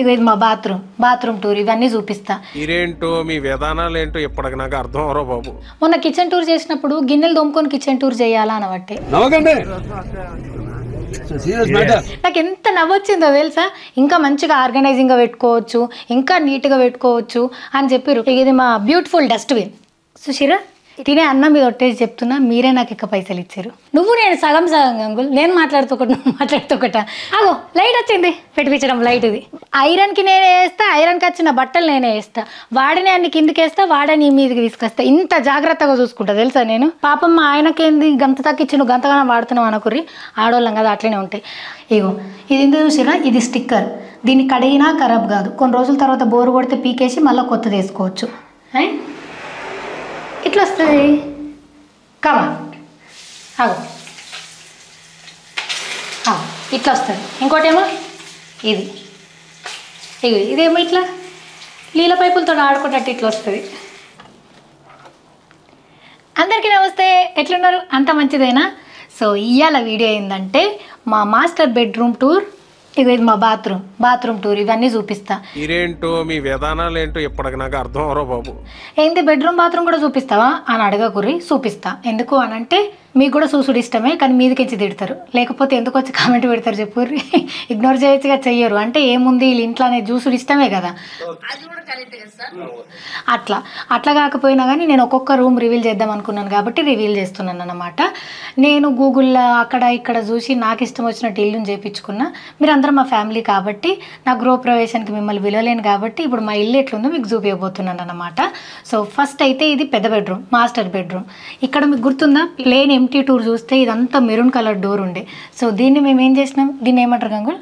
ఇగో ఇది మా bathroom tour ఇవన్నీ చూపిస్తా. ఇరేంటో మీ విధానాలు ఏంటో ఇప్పటికి నాకు అర్థం అవరో బాబు. మొన్న కిచెన్ టూర్ చేసినప్పుడు గిన్నెలు దొమ్ముకొని కిచెన్ టూర్ చేయాలా అనబట్టే నాకు ఎంత నవ్వొచ్చిందో తెలుసా. ఇంకా మంచిగా ఆర్గనైజింగ్గా పెట్టుకోవచ్చు, ఇంకా నీట్గా పెట్టుకోవచ్చు అని చెప్పారు. ఇది మా బ్యూటిఫుల్ డస్ట్బిన్. సుశీరా తినే అన్నం మీద ఒట్టేసి చెప్తున్నా, మీరే నాకు ఎక్కువ పైసలు ఇచ్చారు. నువ్వు నేను సగం గంగుల్, నేను మాట్లాడుతూ ఒకటి నువ్వు మాట్లాడుతూ ఒకట. అగో లైట్ వచ్చింది పెట్టించడం. లైట్ ఇది ఐరన్కి నేనే వేస్తా, ఐరన్కి వచ్చిన బట్టలు నేనే వేస్తా, వాడని అన్ని కిందకి వేస్తా, వాడని మీదకి తీసుకొస్తా. ఇంత జాగ్రత్తగా చూసుకుంటా తెలుసా నేను. పాపం మా ఆయనకేంది గంత తక్కిచ్చి నువ్వు గంతగానో వాడుతున్నావు అనుకుర్రి, ఆడవాళ్ళం కదా అట్లనే ఉంటాయి. ఇగో ఇది ఎందుకు చూసిరా, ఇది స్టిక్కర్. దీన్ని కడిగినా ఖరాబ్ కాదు, కొన్ని రోజుల తర్వాత బోరు కొడితే పీకేసి మళ్ళీ కొత్తది వేసుకోవచ్చు. ఇట్లా వస్తుంది కమా, అగో ఇట్లా వస్తుంది. ఇంకోటేమో ఇదేమో ఇట్లా నీళ్ళ పైపులతో ఆడుకున్నట్టు ఇట్లా వస్తుంది. అందరికీ నమస్తే, ఎట్లున్నారు? అంత మంచిదేనా? సో ఇవాళ వీడియో ఏంటంటే మా మాస్టర్ బెడ్రూమ్ టూర్. ఇగో ఇది మా బాత్రూమ్ టూర్ ఇవన్నీ చూపిస్తా. ఇరేంటో మీ విధానాలు ఏంటో ఇప్పటికి నాకు అర్థం అవరో బాబు. ఏంటి బెడ్రూమ్ బాత్రూమ్ కూడా చూపిస్తావా అని అడగకుర్రి, చూపిస్తా. ఎందుకు అని అంటే మీకు కూడా చూసుడు ఇష్టమే, కానీ మీదకించి తిడతారు. లేకపోతే ఎందుకు వచ్చి కామెంట్ పెడతారు చెప్పుర్రి. ఇగ్నోర్ చేయొచ్చుగా, చెయ్యరు. అంటే ఏముంది వీళ్ళు ఇంట్లో అనేది చూసుడు ఇష్టమే కదా. అట్లా కాకపోయినా కానీ నేను ఒక్కొక్క రూమ్ రివీల్ చేద్దాం అనుకున్నాను కాబట్టి రివీల్ చేస్తున్నాను అన్నమాట. నేను గూగుల్లో అక్కడ ఇక్కడ చూసి నాకు ఇష్టం వచ్చినట్టు ఇల్లుని చేయించుకున్నా. మీరు అందరం మా ఫ్యామిలీ కాబట్టి నా గృహప్రవేశానికి మిమ్మల్ని విలువలేను కాబట్టి ఇప్పుడు మా ఇల్లు ఎట్లుందో మీకు చూపించబోతున్నాను అన్నమాట. సో ఫస్ట్ అయితే ఇది పెద్ద బెడ్రూమ్, మాస్టర్ బెడ్రూమ్. ఇక్కడ మీకు గుర్తుందా, ప్లేన్ ఎంటీ టూర్ చూస్తే ఇదంతా మెరూన్ కలర్ డోర్ ఉండే. సో దీన్ని మేము ఏం చేసినాం, దీన్ని ఏమంటారు గంగుల్,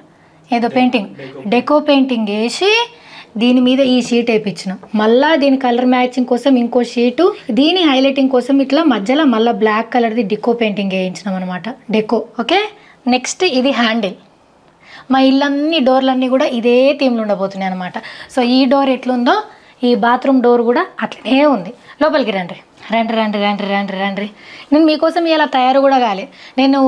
ఏదో పెయింటింగ్, డెకో పెయింటింగ్ వేసి దీని మీద ఈ షీట్ వేయించినాం. మళ్ళీ దీని కలర్ మ్యాచింగ్ కోసం ఇంకో షీటు, దీని హైలైటింగ్ కోసం ఇట్లా మధ్యలో మళ్ళీ బ్లాక్ కలర్ది డెకో పెయింటింగ్ వేయించినాం అనమాట. Deco okay. నెక్స్ట్ ఇది హ్యాండిల్. మా ఇల్లన్నీ డోర్లన్నీ కూడా ఇదే థీమ్లో ఉండబోతున్నాయి అనమాట. సో ఈ డోర్ ఎట్లుందో ఈ బాత్రూమ్ డోర్ కూడా అట్లనే ఉంది. లోపలికి రండి. నేను మీకోసం ఇలా తయారు కూడా కాలే, నేను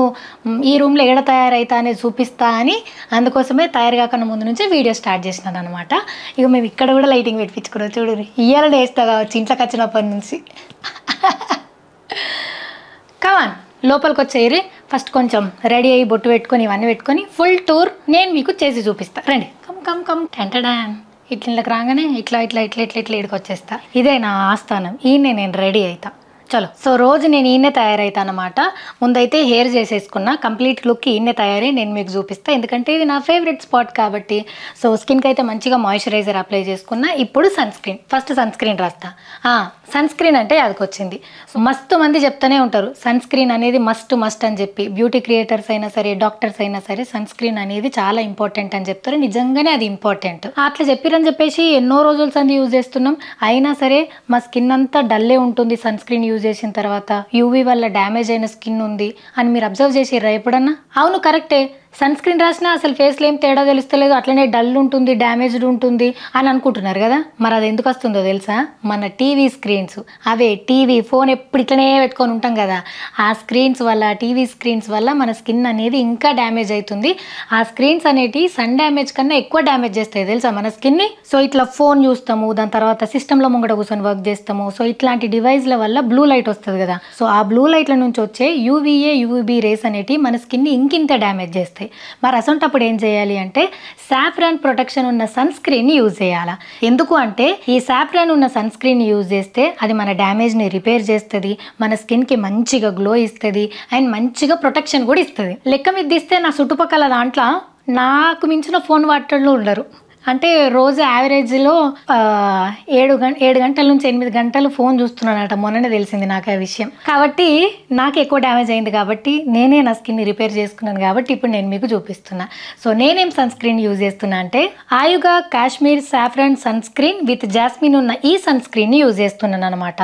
ఈ రూమ్లో ఎక్కడ తయారైతా అనేది చూపిస్తా అని అందుకోసమే తయారు కాకుండా ముందు నుంచే వీడియో స్టార్ట్ చేసినాను అనమాట. ఇక మేము ఇక్కడ కూడా లైటింగ్ పెట్టించుకున్నాం. చూడు ఇయ్యాలని వేస్తా కావచ్చు ఇంట్లోకి వచ్చినప్పటి నుంచి. కమాన్ లోపలికి వచ్చేయరి. ఫస్ట్ కొంచెం రెడీ అయ్యి బొట్టు పెట్టుకొని ఇవన్నీ పెట్టుకొని ఫుల్ టూర్ నేను మీకు చేసి చూపిస్తా. రండి కమ్ టెంటడాన్. ఇట్లకి రాగానే ఇట్లా ఇక్కడికి వచ్చేస్తా. ఇదే నా ఆస్థానం, ఈయనే నేను రెడీ అవుతా. చలో. సో రోజు నేను ఈయనే తయారవుతాను అనమాట. ముందైతే హెయిర్ చేసేసుకున్నా, కంప్లీట్ లుక్ ఈయనే తయారై నేను మీకు చూపిస్తా, ఎందుకంటే ఇది నా ఫేవరెట్ స్పాట్ కాబట్టి. సో స్కిన్కి అయితే మంచిగా మాయిశ్చరైజర్ అప్లై చేసుకున్నా. ఇప్పుడు ఫస్ట్ సన్ స్క్రీన్ రాస్తా. సన్ స్క్రీన్ అంటే అదికొచ్చింది. సో మస్తు మంది చెప్తూనే ఉంటారు సన్ స్క్రీన్ అనేది మస్ట్ అని చెప్పి. బ్యూటీ క్రియేటర్స్ అయినా సరే, డాక్టర్స్ అయినా సరే సన్ స్క్రీన్ అనేది చాలా ఇంపార్టెంట్ అని చెప్తారు. నిజంగానే అది ఇంపార్టెంట్. అట్లా చెప్పిరని చెప్పేసి ఎన్నో రోజుల సంది యూజ్ చేస్తున్నాం. అయినా సరే మా స్కిన్ అంతా డల్లే ఉంటుంది సన్ స్క్రీన్ యూజ్ చేసిన తర్వాత. యూవీ వల్ల డ్యామేజ్ అయిన స్కిన్ ఉంది అని మీరు అబ్జర్వ్ చేసిర్రా ఎప్పుడన్నా? అవును కరెక్టే. సన్ స్క్రీన్ రాసినా అసలు ఫేస్లో ఏం తేడా తెలుస్తలేదు, అట్లనే డల్ ఉంటుంది, డ్యామేజ్డ్ ఉంటుంది అని అనుకుంటున్నారు కదా. మరి అది ఎందుకు వస్తుందో తెలుసా? మన టీవీ స్క్రీన్స్, అవే టీవీ ఫోన్ ఎప్పుడు ఇట్లనే పెట్టుకొని ఉంటాం కదా, ఆ స్క్రీన్స్ వల్ల, టీవీ స్క్రీన్స్ వల్ల మన స్కిన్ అనేది ఇంకా డ్యామేజ్ అవుతుంది. ఆ స్క్రీన్స్ అనేటివి సన్ డ్యామేజ్ కన్నా ఎక్కువ డ్యామేజ్ చేస్తాయి తెలుసా మన స్కిన్ని. సో ఇట్లా ఫోన్ చూస్తాము, దాని తర్వాత సిస్టంలో ముంగట కూర్చొని వర్క్ చేస్తాము. సో ఇట్లాంటి డివైస్ల వల్ల బ్లూ లైట్ వస్తుంది కదా. సో ఆ బ్లూ లైట్ల నుంచి వచ్చే యూవీఏ యూవీబీ రేస్ అనేటివి మన స్కిన్ని ఇంకింత డ్యామేజ్ చేస్తాయి. మరి అసొంటప్పుడు ఏం చేయాలి అంటే సాఫ్రాన్ ప్రొటెక్షన్ ఉన్న సన్ స్క్రీన్ యూజ్ చేయాలా. ఎందుకు అంటే ఈ సాఫ్రాన్ ఉన్న సన్ స్క్రీన్ యూజ్ చేస్తే అది మన డ్యామేజ్ని రిపేర్ చేస్తుంది, మన స్కిన్కి మంచిగా గ్లో ఇస్తుంది అండ్ మంచిగా ప్రొటెక్షన్ కూడా ఇస్తుంది. లెక్క మీద తీస్తే నా చుట్టుపక్కల దాంట్లో నాకు మించిన ఫోన్ వాటర్లు ఉండరు. అంటే రోజు యావరేజ్లో 7 గంటల నుంచి 8 గంటలు ఫోన్ చూస్తున్నానట. మొన్ననే తెలిసింది నాకు ఆ విషయం. కాబట్టి నాకు ఎక్కువ డ్యామేజ్ అయింది కాబట్టి నేనే నా స్కిన్ని రిపేర్ చేసుకున్నాను కాబట్టి ఇప్పుడు నేను మీకు చూపిస్తున్నా. సో నేనేం సన్ స్క్రీన్ యూజ్ చేస్తున్నా అంటే Ayuga Kashmir saffron sunscreen with jasmine ఉన్న ఈ సన్ స్క్రీన్ని యూజ్ చేస్తున్నాను అనమాట.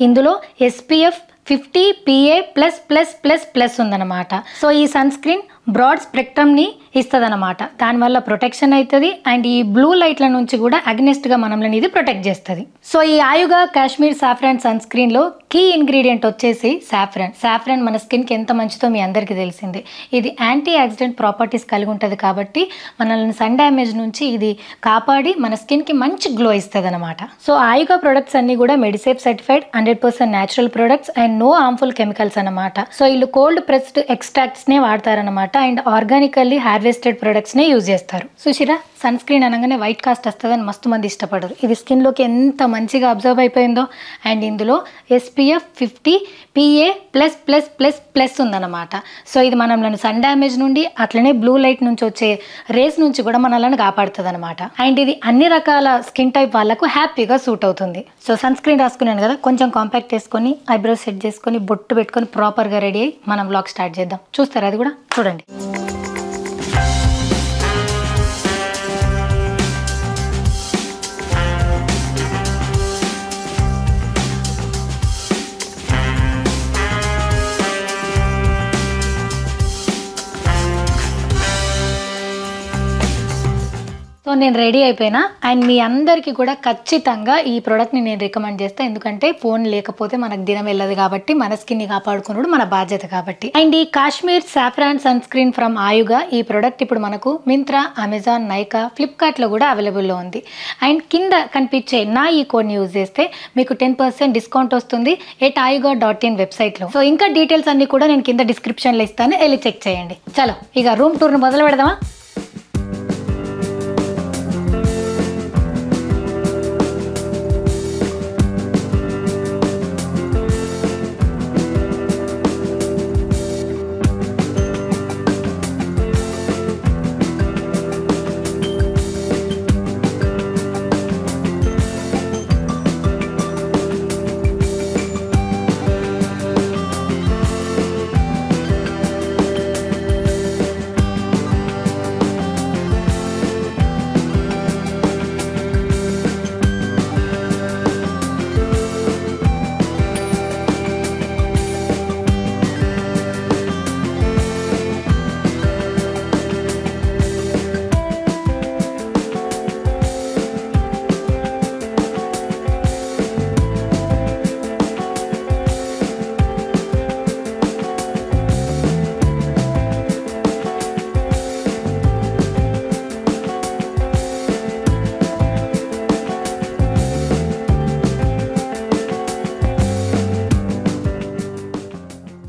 ఇందులో SPF 50 PA++++ ఉందన్నమాట. సో ఈ సన్ స్క్రీన్ బ్రాడ్ స్పెక్ట్రమ్ని ఇస్తుంది అనమాట. దానివల్ల ప్రొటెక్షన్ అవుతుంది అండ్ ఈ బ్లూ లైట్ల నుంచి కూడా అగ్నెస్ట్గా మనల్ని ఇది ప్రొటెక్ట్ చేస్తుంది. సో ఈ ఆయుగా కాశ్మీర్ సాఫ్రాన్ సన్ స్క్రీన్లో కీ ఇంగ్రీడియంట్ వచ్చేసి సాఫ్రాన్. సాఫ్రాన్ మన స్కిన్కి ఎంత మంచిదో మీ అందరికీ తెలిసిందే. ఇది యాంటీ ఆక్సిడెంట్ ప్రాపర్టీస్ కలిగి ఉంటుంది కాబట్టి మనల్ని సన్ డ్యామేజ్ నుంచి ఇది కాపాడి మన స్కిన్కి మంచి గ్లో ఇస్తుంది అనమాట. సో ఆయుగా ప్రొడక్ట్స్ అన్నీ కూడా Medisafe certified 100% natural products and no harmful chemicals అనమాట. సో వీళ్ళు కోల్డ్ ప్రెస్డ్ ఎక్స్ట్రాక్ట్స్నే వాడతారనమాట అండ్ ఆర్గానికల్లీ హార్వెస్టెడ్ ప్రొడక్ట్స్నే యూజ్ చేస్తారు. సుశీరా సన్ స్క్రీన్ అనగానే వైట్ కాస్ట్ వస్తుందని మస్తు మంది ఇష్టపడరు. ఇది స్కిన్లోకి ఎంత మంచిగా అబ్జర్వ్ అయిపోయిందో అండ్ ఇందులో SPF 50 PA++++ ఉందన్నమాట. సో ఇది మనల్ని సన్ డ్యామేజ్ నుండి అట్లనే బ్లూ లైట్ నుంచి వచ్చే రేస్ నుంచి కూడా మనల్ని కాపాడుతుంది అనమాట. అండ్ ఇది అన్ని రకాల స్కిన్ టైప్ వాళ్ళకు హ్యాపీగా సూట్ అవుతుంది. సో సన్ స్క్రీన్ రాసుకున్నాను కదా, కొంచెం కాంపాక్ట్ చేసుకొని ఐబ్రోస్ సెట్ చేసుకొని బొట్టు పెట్టుకొని ప్రాపర్గా రెడీ అయ్యి మనం వ్లాగ్ స్టార్ట్ చేద్దాం. చూస్తారా అది కూడా? చూడండి. సో నేను రెడీ అయిపోయినా అండ్ మీ అందరికీ కూడా ఖచ్చితంగా ఈ ప్రోడక్ట్ని నేను రికమెండ్ చేస్తాను. ఎందుకంటే ఫోన్ లేకపోతే మనకు దినం వెళ్ళదు కాబట్టి మన స్కిన్ని కాపాడుకున్నాడు మన బాధ్యత కాబట్టి. అండ్ ఈ Kashmir saffron sunscreen from Ayuga ఈ ప్రోడక్ట్ ఇప్పుడు మనకు మింత్రా, అమెజాన్, నైకా, ఫ్లిప్కార్ట్లో కూడా అవైలబుల్లో ఉంది. అండ్ కింద కనిపించే నా ఈ కోడ్ని యూజ్ చేస్తే మీకు 10% డిస్కౌంట్ వస్తుంది @ayuga.in వెబ్సైట్లో. సో ఇంకా డీటెయిల్స్ అన్ని కూడా నేను కింద డిస్క్రిప్షన్లో ఇస్తాను, వెళ్ళి చెక్ చేయండి. చలో ఇక రూమ్ టూర్ని మొదలు పెడదామా?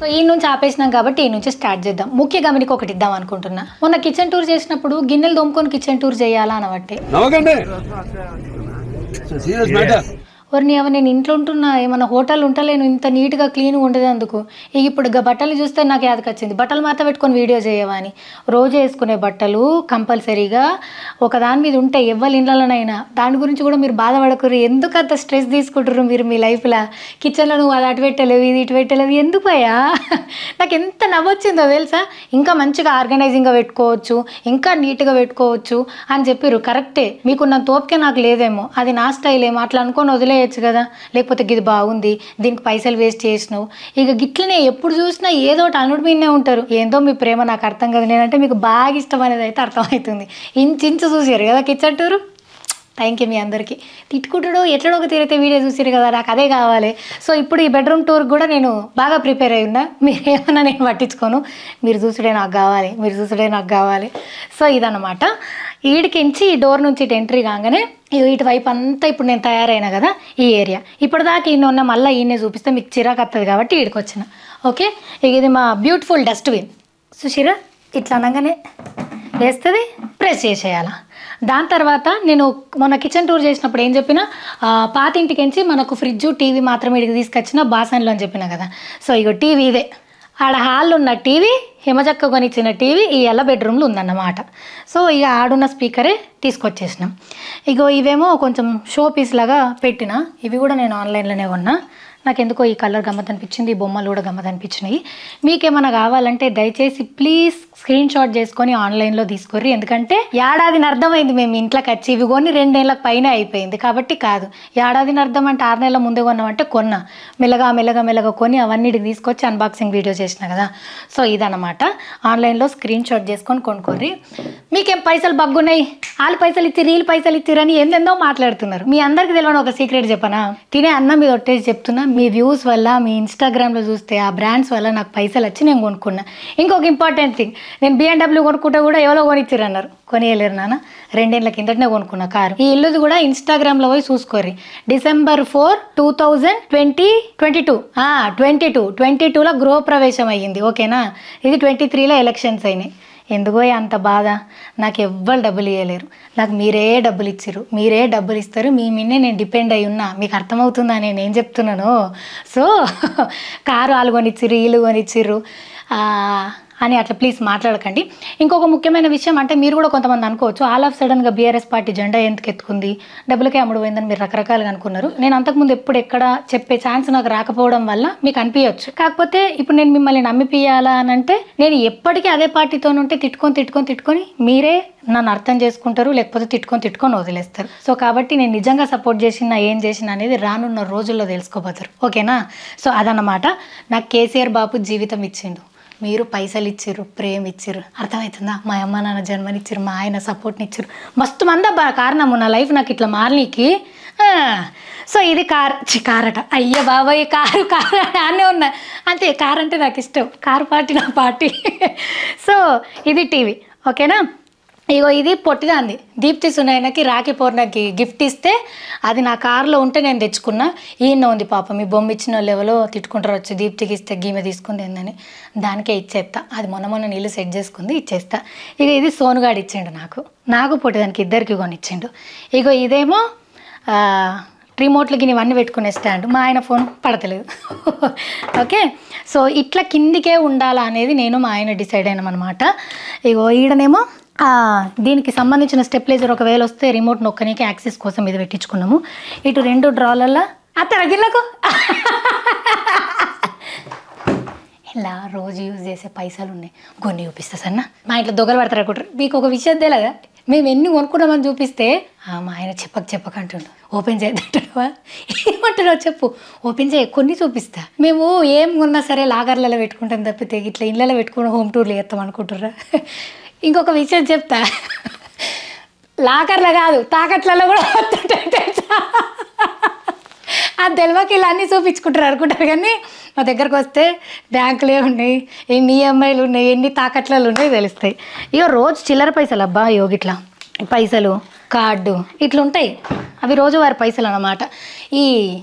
సో ఈ నుంచి ఆపేసినాం కాబట్టి ఈ నుంచి స్టార్ట్ చేద్దాం. ముఖ్య గమనిక ఒకటి ఇద్దాం అనుకుంటున్నా. మొన్న కిచెన్ టూర్ చేసినప్పుడు గిన్నెలు తోముకొని కిచెన్ టూర్ చేయాలా అనబట్టి ఎవరిని నేను ఇంట్లో ఉంటున్నా, ఏమన్నా హోటల్ ఉంటలేను, ఇంత నీట్గా క్లీన్గా ఉండదు. అందుకు ఇక ఇప్పుడు బట్టలు చూస్తే నాకు యాదకొచ్చింది, బట్టలు మాత్రం పెట్టుకొని వీడియో చేయవా అని. రోజు వేసుకునే బట్టలు కంపల్సరీగా ఒకదాని మీద ఉంటాయి ఎవరి ఇళ్ళలోనైనా. దాని గురించి కూడా మీరు బాధపడకూరు. ఎందుకు అంత స్ట్రెస్ తీసుకుంటారు మీరు మీ లైఫ్లో? కిచెన్లో నువ్వు అది అటు పెట్టలేవు, ఇది ఇటు పెట్టలేవు, ఎందుకు పోయా? నాకు ఎంత నవ్వొచ్చిందో తెలుసా. ఇంకా మంచిగా ఆర్గనైజింగ్గా పెట్టుకోవచ్చు, ఇంకా నీట్గా పెట్టుకోవచ్చు అని చెప్పారు. కరెక్టే, మీకున్న తోపుకే నాకు లేదేమో, అది నా స్టైల్ ఏమో, అట్లా అనుకొని వదిలేయచ్చు కదా. లేకపోతే ఇది బాగుంది, దీనికి పైసలు వేస్ట్ చేసినావు, ఇక గిట్లనే ఎప్పుడు చూసినా ఏదో ఒకటి అనుడు మీనే ఉంటారు. ఏందో మీ ప్రేమ నాకు అర్థం కదా. నేనంటే మీకు బాగా ఇష్టం అనేది అయితే అర్థమవుతుంది. ఇంచు చూసారు కదా కిచెన్ టూరు. థ్యాంక్ యూ మీ అందరికీ. తిట్టుకుంటాడు ఎట్లడో ఒక తీరైతే వీడియో చూసారు కదా, నాకు అదే కావాలి. సో ఇప్పుడు ఈ బెడ్రూమ్ టూర్ కూడా నేను బాగా ప్రిపేర్ అయి ఉన్నా. మీరు ఏమన్నా నేను పట్టించుకోను, మీరు చూసుడే నాకు కావాలి, మీరు చూసుడే నాకు కావాలి. సో ఇదన్నమాట. ఈడికించి ఈ డోర్ నుంచి ఇటు ఎంట్రీ కాగానే ఇటువైపు అంతా ఇప్పుడు నేను తయారైనా కదా ఈ ఏరియా. ఇప్పటిదాకా ఈయన ఉన్న మళ్ళీ ఈయనే చూపిస్తే మీకు చిరాకు వస్తుంది కాబట్టి ఈడికి వచ్చిన. ఓకే, ఇక ఇది మా బ్యూటిఫుల్ డస్ట్బిన్. సుశీరా ఇట్లా అనగానే వేస్తుంది, ప్రెస్ చేసేయాల. దాని తర్వాత నేను మొన్న కిచెన్ టూర్ చేసినప్పుడు ఏం చెప్పినా, పాతింటికించి మనకు ఫ్రిడ్జ్ టీవీ మాత్రమే ఇడికి తీసుకొచ్చిన బాసన్లు అని చెప్పిన కదా. సో ఇగో టీవీ ఇదే, ఆడ హాల్లో ఉన్న టీవీ, హిమచక్క కొనిచ్చిన టీవీ ఈ ఎల్ల బెడ్రూమ్లో ఉందన్నమాట. సో ఇక ఆడున్న స్పీకరే తీసుకొచ్చేసినాం. ఇగో ఇవేమో కొంచెం షో పీస్ లాగా పెట్టిన, ఇవి కూడా నేను ఆన్లైన్లోనే కొన్నా. నాకు ఎందుకో ఈ కలర్ గమ్మత్ అనిపించింది, ఈ బొమ్మలు కూడా గమ్మత్ అనిపించినాయి. మీకేమైనా కావాలంటే దయచేసి ప్లీజ్ స్క్రీన్ షాట్ చేసుకొని ఆన్లైన్లో తీసుకుర్రి. ఎందుకంటే ఏడాదిని అర్థమైంది మేము ఇంట్లోకి వచ్చి ఇవి కొని 2 నెలలకు పైన అయిపోయింది కాబట్టి కాదు. ఏడాదిని అర్థం అంటే 6 నెలల ముందే కొన్నామంటే కొన్నా, మెల్లగా కొని అవన్నిటికి తీసుకొచ్చి అన్బాక్సింగ్ వీడియో చేసిన కదా. సో ఇదన్నమాట, ఆన్లైన్లో స్క్రీన్ షాట్ చేసుకొని కొనుక్కోర్రి. మీకేం పైసలు బగ్గున్నాయి, వాళ్ళు పైసలు ఇచ్చి వీళ్ళు పైసలు ఇచ్చిరని ఎందెందో మాట్లాడుతున్నారు. మీ అందరికీ తెలియని ఒక సీక్రెట్ చెప్పనా, తినే అన్నం మీద ఒట్టేసి చెప్తున్నా, మీ వ్యూస్ వల్ల మీ ఇన్స్టాగ్రామ్లో చూస్తే ఆ బ్రాండ్స్ వల్ల నాకు పైసలు వచ్చి నేను కొనుక్కున్నా. ఇంకొక ఇంపార్టెంట్ థింగ్, నేను BMW కొనుక్కుంటే కూడా ఎవరో కొనిచ్చిర్రు అన్నారు. కొనియలేరు నాన్న, 2 ఏళ్ళ కిందటనే కొనుక్కున్నా కారు. ఈ ఇల్లుది కూడా ఇన్స్టాగ్రామ్లో పోయి చూసుకోర్రి. December 4, 2022 22లో గృహప్రవేశం అయ్యింది. ఓకేనా, ఇది 23లో ఎలక్షన్స్ అయినాయి. ఎందుకో అంత బాధ, నాకు ఎవ్వరు డబ్బులు ఇవ్వలేరు, నాకు మీరే డబ్బులు ఇచ్చిర్రు, మీరే డబ్బులు ఇస్తారు, మీ మీదే నేను డిపెండ్ అయి ఉన్నా. మీకు అర్థమవుతుందా నేను ఏం చెప్తున్నాను? సో కారు వాళ్ళు కొనిచ్చిర్రు, వీళ్ళు కొనిచ్చిర్రు అని అట్లా ప్లీజ్ మాట్లాడకండి. ఇంకొక ముఖ్యమైన విషయం అంటే, మీరు కూడా కొంతమంది అనుకోవచ్చు ఆల్ ఆఫ్ సడన్గా బీఆర్ఎస్ పార్టీ జెండా ఎందుకు ఎత్తుకుంది, డబ్బులకే అమ్ముడు పోయిందని మీరు రకరకాలుగా అనుకున్నారు. నేను అంతకుముందు ఎప్పుడు ఎక్కడ చెప్పే ఛాన్స్ నాకు రాకపోవడం వల్ల మీకు అనిపించవచ్చు. కాకపోతే ఇప్పుడు నేను మిమ్మల్ని నమ్మిపియాలా అని అంటే, నేను ఎప్పటికీ అదే పార్టీతో ఉంటే తిట్టుకొని మీరే నన్ను అర్థం చేసుకుంటారు, లేకపోతే తిట్టుకొని వదిలేస్తారు. సో కాబట్టి నేను నిజంగా సపోర్ట్ చేసిన ఏం చేసిన అనేది రానున్న రోజుల్లో తెలుసుకోపోతారు. ఓకేనా? సో అదన్నమాట, నాకు కేసీఆర్ బాబు జీవితం ఇచ్చిండు, మీరు పైసలు ఇచ్చిర్రు, ప్రేమ ఇచ్చిర్రు. అర్థమవుతుందా? మా అమ్మ నాన్న జన్మనిచ్చిర్రు, మా ఆయన సపోర్ట్ని ఇచ్చిర్రు. మస్తు మంది కారణము నా లైఫ్ నాకు ఇట్లా మారనీకి. సో ఇది కారట, అయ్య బాబాయ్ కారు అనే ఉన్నా అంతే. కారు అంటే నాకు ఇష్టం, కారు పార్టీ నా పార్టీ. సో ఇది టీవీ. ఓకేనా? ఇగో ఇది పొట్టిదాంది, దీప్తి సునైనకి రాఖీ పౌర్ణమికి గిఫ్ట్ ఇస్తే అది నా కారులో ఉంటే నేను తెచ్చుకున్నా. ఈయన ఉంది పాప, మీ బొమ్మ ఇచ్చిన వాళ్ళు ఎవరో తిట్టుకుంటారు వచ్చి, దీప్తికి ఇస్తే గీమె తీసుకుంది ఏందని, దానికే ఇచ్చేస్తా. అది మొన్న నీళ్ళు సెట్ చేసుకుంది, ఇచ్చేస్తా. ఇక ఇది సోనుగాడు ఇచ్చిండు నాకు పొట్టిదానికి ఇద్దరికి కొనిచ్చిండు. ఇగో ఇదేమో రిమోట్లకి ఇవన్నీ పెట్టుకునే స్టాండ్, మా ఆయన ఫోన్ పడతలేదు. ఓకే, సో ఇట్లా కిందికే ఉండాలా అనేది నేను మా ఆయన డిసైడ్ అయినామన్నమాట. ఇగో ఈడనేమో దీనికి సంబంధించిన స్టెప్లైజర్ ఒకవేళ వస్తే రిమోట్ నొక్కనికి యాక్సెస్ కోసం ఇది పెట్టించుకున్నాము. ఇటు 2 డ్రాలల్లో రగిల్లకు ఇలా రోజు యూజ్ చేసే పైసలు ఉన్నాయి, కొన్ని చూపిస్తా సన్న. మా ఇంట్లో దొంగలు పడతారు అనుకుంటారు. మీకు ఒక విషయం తెలియదా, మేము ఎన్ని కొనుక్కున్నామని చూపిస్తే మా ఆయన చెప్పకంటుండు, ఓపెన్ చేద్దంటావా, ఏమంటున్నావు చెప్పు, ఓపెన్ చేయ, కొన్ని చూపిస్తా. మేము ఏం కొన్నా సరే లాగర్లలో పెట్టుకుంటాం తప్పితే ఇట్లా ఇళ్ళలో పెట్టుకుని హోమ్ టూర్లు చేస్తాం అనుకుంటుర్రా. ఇంకొక విషయం చెప్తా, లాకర్లో కాదు తాకట్లలో కూడా ఆ తెలివకి ఇలా అన్నీ చూపించుకుంటారు అనుకుంటారు. కానీ మా దగ్గరకు వస్తే బ్యాంకులే ఉన్నాయి, ఎన్ని ఈఎంఐలు ఉన్నాయి, ఎన్ని తాకట్లలో ఉన్నాయి తెలుస్తాయి. ఇక రోజు చిల్లర పైసలు అబ్బా, యోగిట్లా పైసలు కార్డు ఇట్లా ఉంటాయి, అవి రోజువారి పైసలు అన్నమాట. ఈ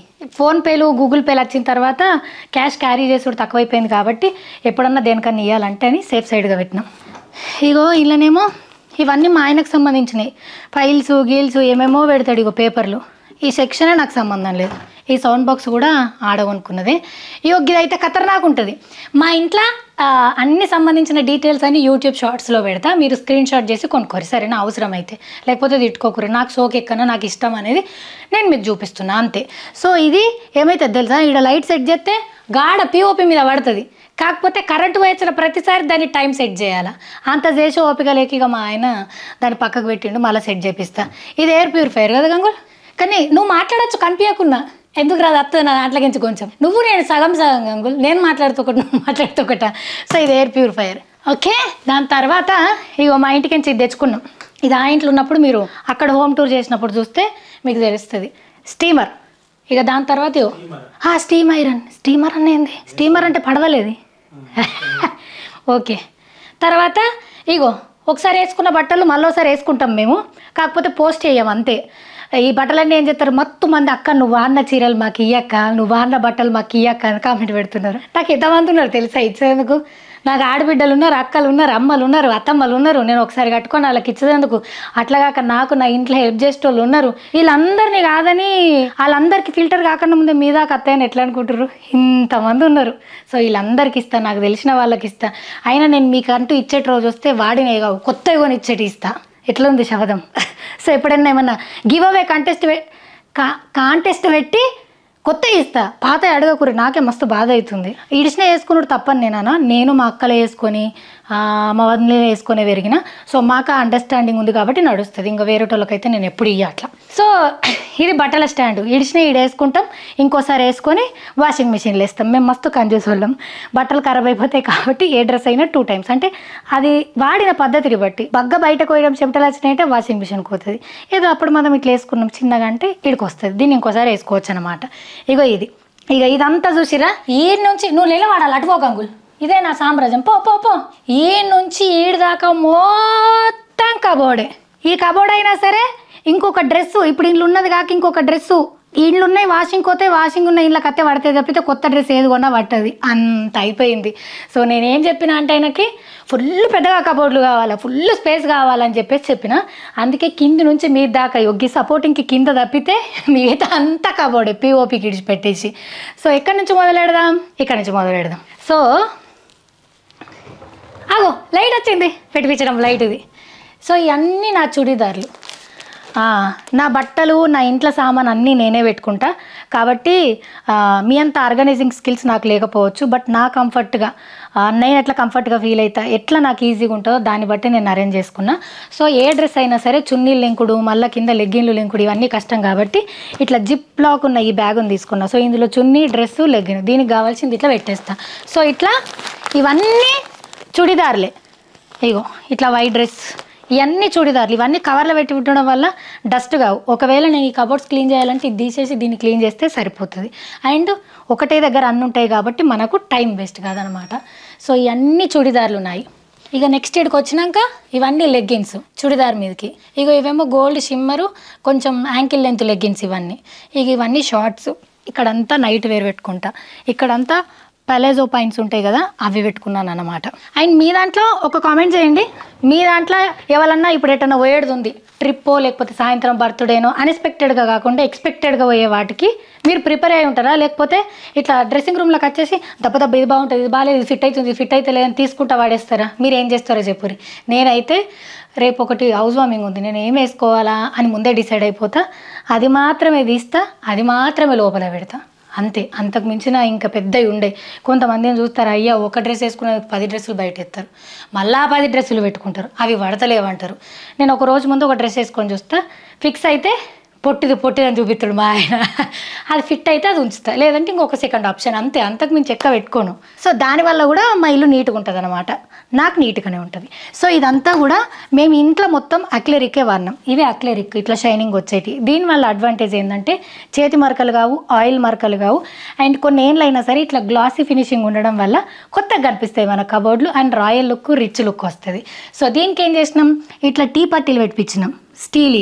ఫోన్పేలు గూగుల్ పేలు వచ్చిన తర్వాత క్యాష్ క్యారీ చేసుడు తక్కువైపోయింది కాబట్టి ఎప్పుడన్నా దేనికన్నా ఇవ్వాలంటే అని సేఫ్ సైడ్గా పెట్టినాం. ఇగో ఇళ్ళనేమో ఇవన్నీ మా ఆయనకు సంబంధించినవి, ఫైల్స్ గీల్స్ ఏమేమో పెడతాడు. ఇగో పేపర్లు, ఈ సెక్షనే నాకు సంబంధం లేదు. ఈ సౌండ్ బాక్స్ కూడా ఆడవనుకున్నది. ఇదైతే ఖతర్నాక్ ఉంటుంది. మా ఇంట్లో అన్ని సంబంధించిన డీటెయిల్స్ అన్ని యూట్యూబ్ షార్ట్స్లో పెడతా, మీరు స్క్రీన్ షాట్ చేసి కొనుక్కోరు సరేనా, అవసరం అయితే. లేకపోతే తిట్టుకోకూరు, నాకు షోక్ ఎక్కనా నాకు ఇష్టం అనేది నేను మీకు చూపిస్తున్నా అంతే. సో ఇది ఏమైతుంది తెలుసా, ఇక్కడ లైట్ సెట్ చేస్తే గాఢ పిఓపి మీద పడుతుంది. కాకపోతే కరెంటు వేసిన ప్రతిసారి దాన్ని టైం సెట్ చేయాలా, అంత చేసి ఓపిక లేక మా ఆయన దాన్ని పక్కకు పెట్టిండు, మళ్ళీ సెట్ చేపిస్తా. ఇది ఎయిర్ ప్యూరిఫైయర్ కదా గంగుల్, కానీ నువ్వు మాట్లాడచ్చు కనిపించకున్నా, ఎందుకు రాదు అత్తది నా దాంట్లోకించి కొంచెం, నువ్వు నేను సగం గంగుల్, నేను మాట్లాడుతోకటి నువ్వు మాట్లాడుతోకట. సో ఇది ఎయిర్ ప్యూరిఫైయర్. ఓకే, దాని తర్వాత ఇగో మా ఇంటికించి ఇది తెచ్చుకున్నాం. ఇది ఆ ఇంట్లో ఉన్నప్పుడు మీరు అక్కడ హోమ్ టూర్ చేసినప్పుడు చూస్తే మీకు తెలుస్తుంది. స్టీమర్. ఇక దాని తర్వాత స్టీమ్ ఐరన్. స్టీమర్ అనేది స్టీమర్ అంటే పడవలేదు. ఓకే, తర్వాత ఇగో ఒకసారి వేసుకున్న బట్టలు మళ్ళీసారి వేసుకుంటాం మేము, కాకపోతే పోస్ట్ చేయం అంతే. ఈ బట్టలన్నీ ఏం చేస్తారు, మొత్తం మంది అక్క నువ్వు వాడిన చీరలు మాకు ఇయ్యక్క, నువ్వు వాడిన బట్టలు మాకు ఇయ్యక్క అని కామెంట్ పెడుతున్నారు. నాకు ఎంతమంది ఉన్నారు తెలుసా ఇచ్చేందుకు, నాకు ఆడబిడ్డలు ఉన్నారు, అక్కలు ఉన్నారు, అమ్మలు ఉన్నారు, అత్తమ్మలు ఉన్నారు. నేను ఒకసారి కట్టుకొని వాళ్ళకి ఇచ్చేందుకు, అట్లాగాక నాకు నా ఇంట్లో హెల్ప్ చేసేటోళ్ళు ఉన్నారు. వీళ్ళందరినీ కాదని వాళ్ళందరికీ ఫిల్టర్ కాకుండా ముందే మీద అత్తయ్యని ఎట్లా అనుకుంటారు, ఇంతమంది ఉన్నారు. సో వీళ్ళందరికీ ఇస్తా, నాకు తెలిసిన వాళ్ళకి ఇస్తా. అయినా నేను మీకు అంటూ ఇచ్చేటి రోజు వస్తే వాడినే కావు కొత్తగా కొని ఇచ్చేటి ఇస్తా. ఎట్లా ఉంది శబదం? సో ఎప్పుడైనా ఏమన్నా గివ్ అవే కాంటెస్ట్ పెట్టి కొత్త ఇస్తా, పాత అడగకూరి, నాకే మస్తు బాధ అవుతుంది. ఇడిచిన వేసుకున్నాడు తప్పని నేనా, నేను మా అక్కలు వేసుకొని మా వదిలే వేసుకొని పెరిగిన. సో మాకు అండర్స్టాండింగ్ ఉంది కాబట్టి నడుస్తుంది. ఇంకా వేరేటోళ్ళకైతే నేను ఎప్పుడు ఇయ్య అట్లా. సో ఇది బట్టల స్టాండ్, ఇడిచిన ఈడ వేసుకుంటాం, ఇంకోసారి వేసుకొని వాషింగ్ మిషన్లో వేస్తాం. మేము మస్తు కన్ఫ్యూజ్ వాళ్ళం. బట్టలు ఖరాబ్ అయిపోతాయి కాబట్టి ఏ డ్రెస్ అయినా 2 times, అంటే అది వాడిన పద్ధతిని బట్టి. బగ్గ బయటకు పోయడం చెమటలు వచ్చినాయంటే వాషింగ్ మిషన్కి పోతుంది. ఏదో అప్పుడు మనం ఇట్లా వేసుకున్నాం చిన్నగా అంటే ఇడికి వస్తుంది, దీన్ని ఇంకోసారి వేసుకోవచ్చు అనమాట. ఇగో ఇది ఇదంతా చూసిరా, ఈ నుంచి నువ్వు నిలబడాలి, అటుపో గంగులు, ఇదే నా సామ్రాజ్యం, పో పో పో. ఈ నుంచి ఈడు దాకా మొత్తం కబోర్డే. ఈ కబోర్డ్ అయినా సరే ఇంకొక డ్రెస్సు, ఇప్పుడు ఇల్లు ఉన్నది కాక ఇంకొక డ్రెస్సు, ఇళ్ళు ఉన్నాయి వాషింగ్ పోతే, వాషింగ్ ఉన్న ఇళ్ళకి అత్తే పడితే తప్పితే కొత్త డ్రెస్ ఏది కొన్నా పట్టది, అంత అయిపోయింది. సో నేనేం చెప్పిన అంటే ఆయనకి ఫుల్ పెద్దగా కబోర్డులు కావాలా, ఫుల్ స్పేస్ కావాలని చెప్పిన. అందుకే కింది నుంచి మీద దాకా యొగ్గి సపోర్టింగ్కి కింద తప్పితే మిగతా అంతా కబోర్డే పిఓపికి ఇడిచిపెట్టేసి. సో ఎక్కడి నుంచి మొదలెడదాం, ఇక్కడ నుంచి మొదలెడదాం. సో అగో లైట్ వచ్చింది, పెట్టించడం లైట్ ఇది. సో ఇవన్నీ నా చుడీదార్లు, నా బట్టలు, నా ఇంట్లో సామాన్ అన్నీ నేనే పెట్టుకుంటా కాబట్టి మీ అంత ఆర్గనైజింగ్ స్కిల్స్ నాకు లేకపోవచ్చు. బట్ నా కంఫర్ట్గా నేను ఎట్లా కంఫర్ట్గా ఫీల్ అవుతా, ఎట్లా నాకు ఈజీగా ఉంటుందో దాన్ని బట్టి నేను అరేంజ్ చేసుకున్నా. సో ఏ డ్రెస్ అయినా సరే చున్నీలు లింకుడు, మళ్ళీ కింద లెగ్గిన్లు లింకుడు ఇవన్నీ కష్టం కాబట్టి ఇట్లా జిప్ లాక్ ఉన్న ఈ బ్యాగుని తీసుకున్నా. సో ఇందులో చున్నీ, డ్రెస్సు, లెగ్గిన్, దీనికి కావాల్సింది ఇట్లా పెట్టేస్తా. సో ఇట్లా ఇవన్నీ చుడిదార్లే. ఇగో ఇట్లా వైట్ డ్రెస్, ఇవన్నీ చూడిదార్లు, ఇవన్నీ కవర్లో పెట్టి ఉండడం వల్ల డస్ట్ కావు. ఒకవేళ నేను ఈ కబోర్డ్స్ క్లీన్ చేయాలంటే ఇది తీసేసి దీన్ని క్లీన్ చేస్తే సరిపోతుంది. అండ్ ఒకటే దగ్గర అన్నీ ఉంటాయి కాబట్టి మనకు టైం వేస్ట్ కాదనమాట. సో ఇవన్నీ చూడిదార్లు ఉన్నాయి. ఇక నెక్స్ట్ ఇక్కడికి వచ్చినాక ఇవన్నీ లెగ్గిన్స్ చుడిదార్ మీదకి. ఇక ఇవేమో గోల్డ్ షిమ్మరు, కొంచెం యాంకిల్ లెంత్ లెగ్గిన్స్ ఇవన్నీ. ఇక ఇవన్నీ షార్ట్స్, ఇక్కడంతా నైట్ వేర్ పెట్టుకుంటా, ఇక్కడంతా పలేజో పాయింట్స్ ఉంటాయి కదా అవి పెట్టుకున్నాను అనమాట. అండ్ మీ దాంట్లో ఒక కామెంట్ చేయండి, మీ దాంట్లో ఎవరన్నా ఇప్పుడు ఎటన్నా పోయేది ఉంది, ట్రిప్పో లేకపోతే సాయంత్రం బర్త్డేనో, అన్ఎక్స్పెక్టెడ్గా కాకుండా ఎక్స్పెక్టెడ్గా పోయే వాటికి మీరు ప్రిపేర్ అయి ఉంటారా, లేకపోతే ఇట్లా డ్రెస్సింగ్ రూమ్లోకి వచ్చేసి దెబ్బ ఇది బాగుంటుంది, ఇది బాగాలేదు, ఇది ఫిట్ అవుతుంది, ఇది ఫిట్ అయితే లేదని తీసుకుంటా వాడేస్తారా? మీరు ఏం చేస్తారో చెప్పురి. నేనైతే రేపు ఒకటి హౌస్ వార్మింగ్ ఉంది, నేను ఏం వేసుకోవాలా అని ముందే డిసైడ్ అయిపోతా, అది మాత్రమే తీస్తా, అది మాత్రమే లోపల పెడతా, అంతే. అంతకు మించిన ఇంకా పెద్దవి ఉండే. కొంతమందిని చూస్తారు, అయ్యా ఒక డ్రెస్ వేసుకునే 10 డ్రెస్సులు బయట ఎత్తారు, మళ్ళీ 10 డ్రెస్సులు పెట్టుకుంటారు, అవి పడతలేవంటారు. నేను ఒక రోజు ముందు ఒక డ్రెస్ వేసుకొని చూస్తా, ఫిక్స్ అయితే పొట్టిదని చూపిస్తాడు మా ఆయన, అది ఫిట్ అయితే అది ఉంచుతా, లేదంటే ఇంకొక సెకండ్ ఆప్షన్, అంతే. అంతకు మించి ఎక్క పెట్టుకోను. సో దానివల్ల కూడా మా ఇల్లు నీట్గా ఉంటుంది అనమాట, నాకు నీట్గానే ఉంటుంది. సో ఇదంతా కూడా మేము ఇంట్లో మొత్తం అక్లెరిక్కే వాడినాం. ఇవి అక్లెరిక్ ఇట్లా షైనింగ్ వచ్చేటి. దీనివల్ల అడ్వాంటేజ్ ఏంటంటే చేతి మరకలు కావు, ఆయిల్ మరకలు కావు, అండ్ కొన్ని ఏళ్ళైనా సరే ఇట్లా గ్లాసీ ఫినిషింగ్ ఉండడం వల్ల కొత్తగా కనిపిస్తాయి మన కబోర్డ్లు, and royal look, rich look వస్తుంది. సో దీనికి ఏం చేసినాం, ఇట్లా టీ పట్టీలు పెట్టించినాం స్టీల్.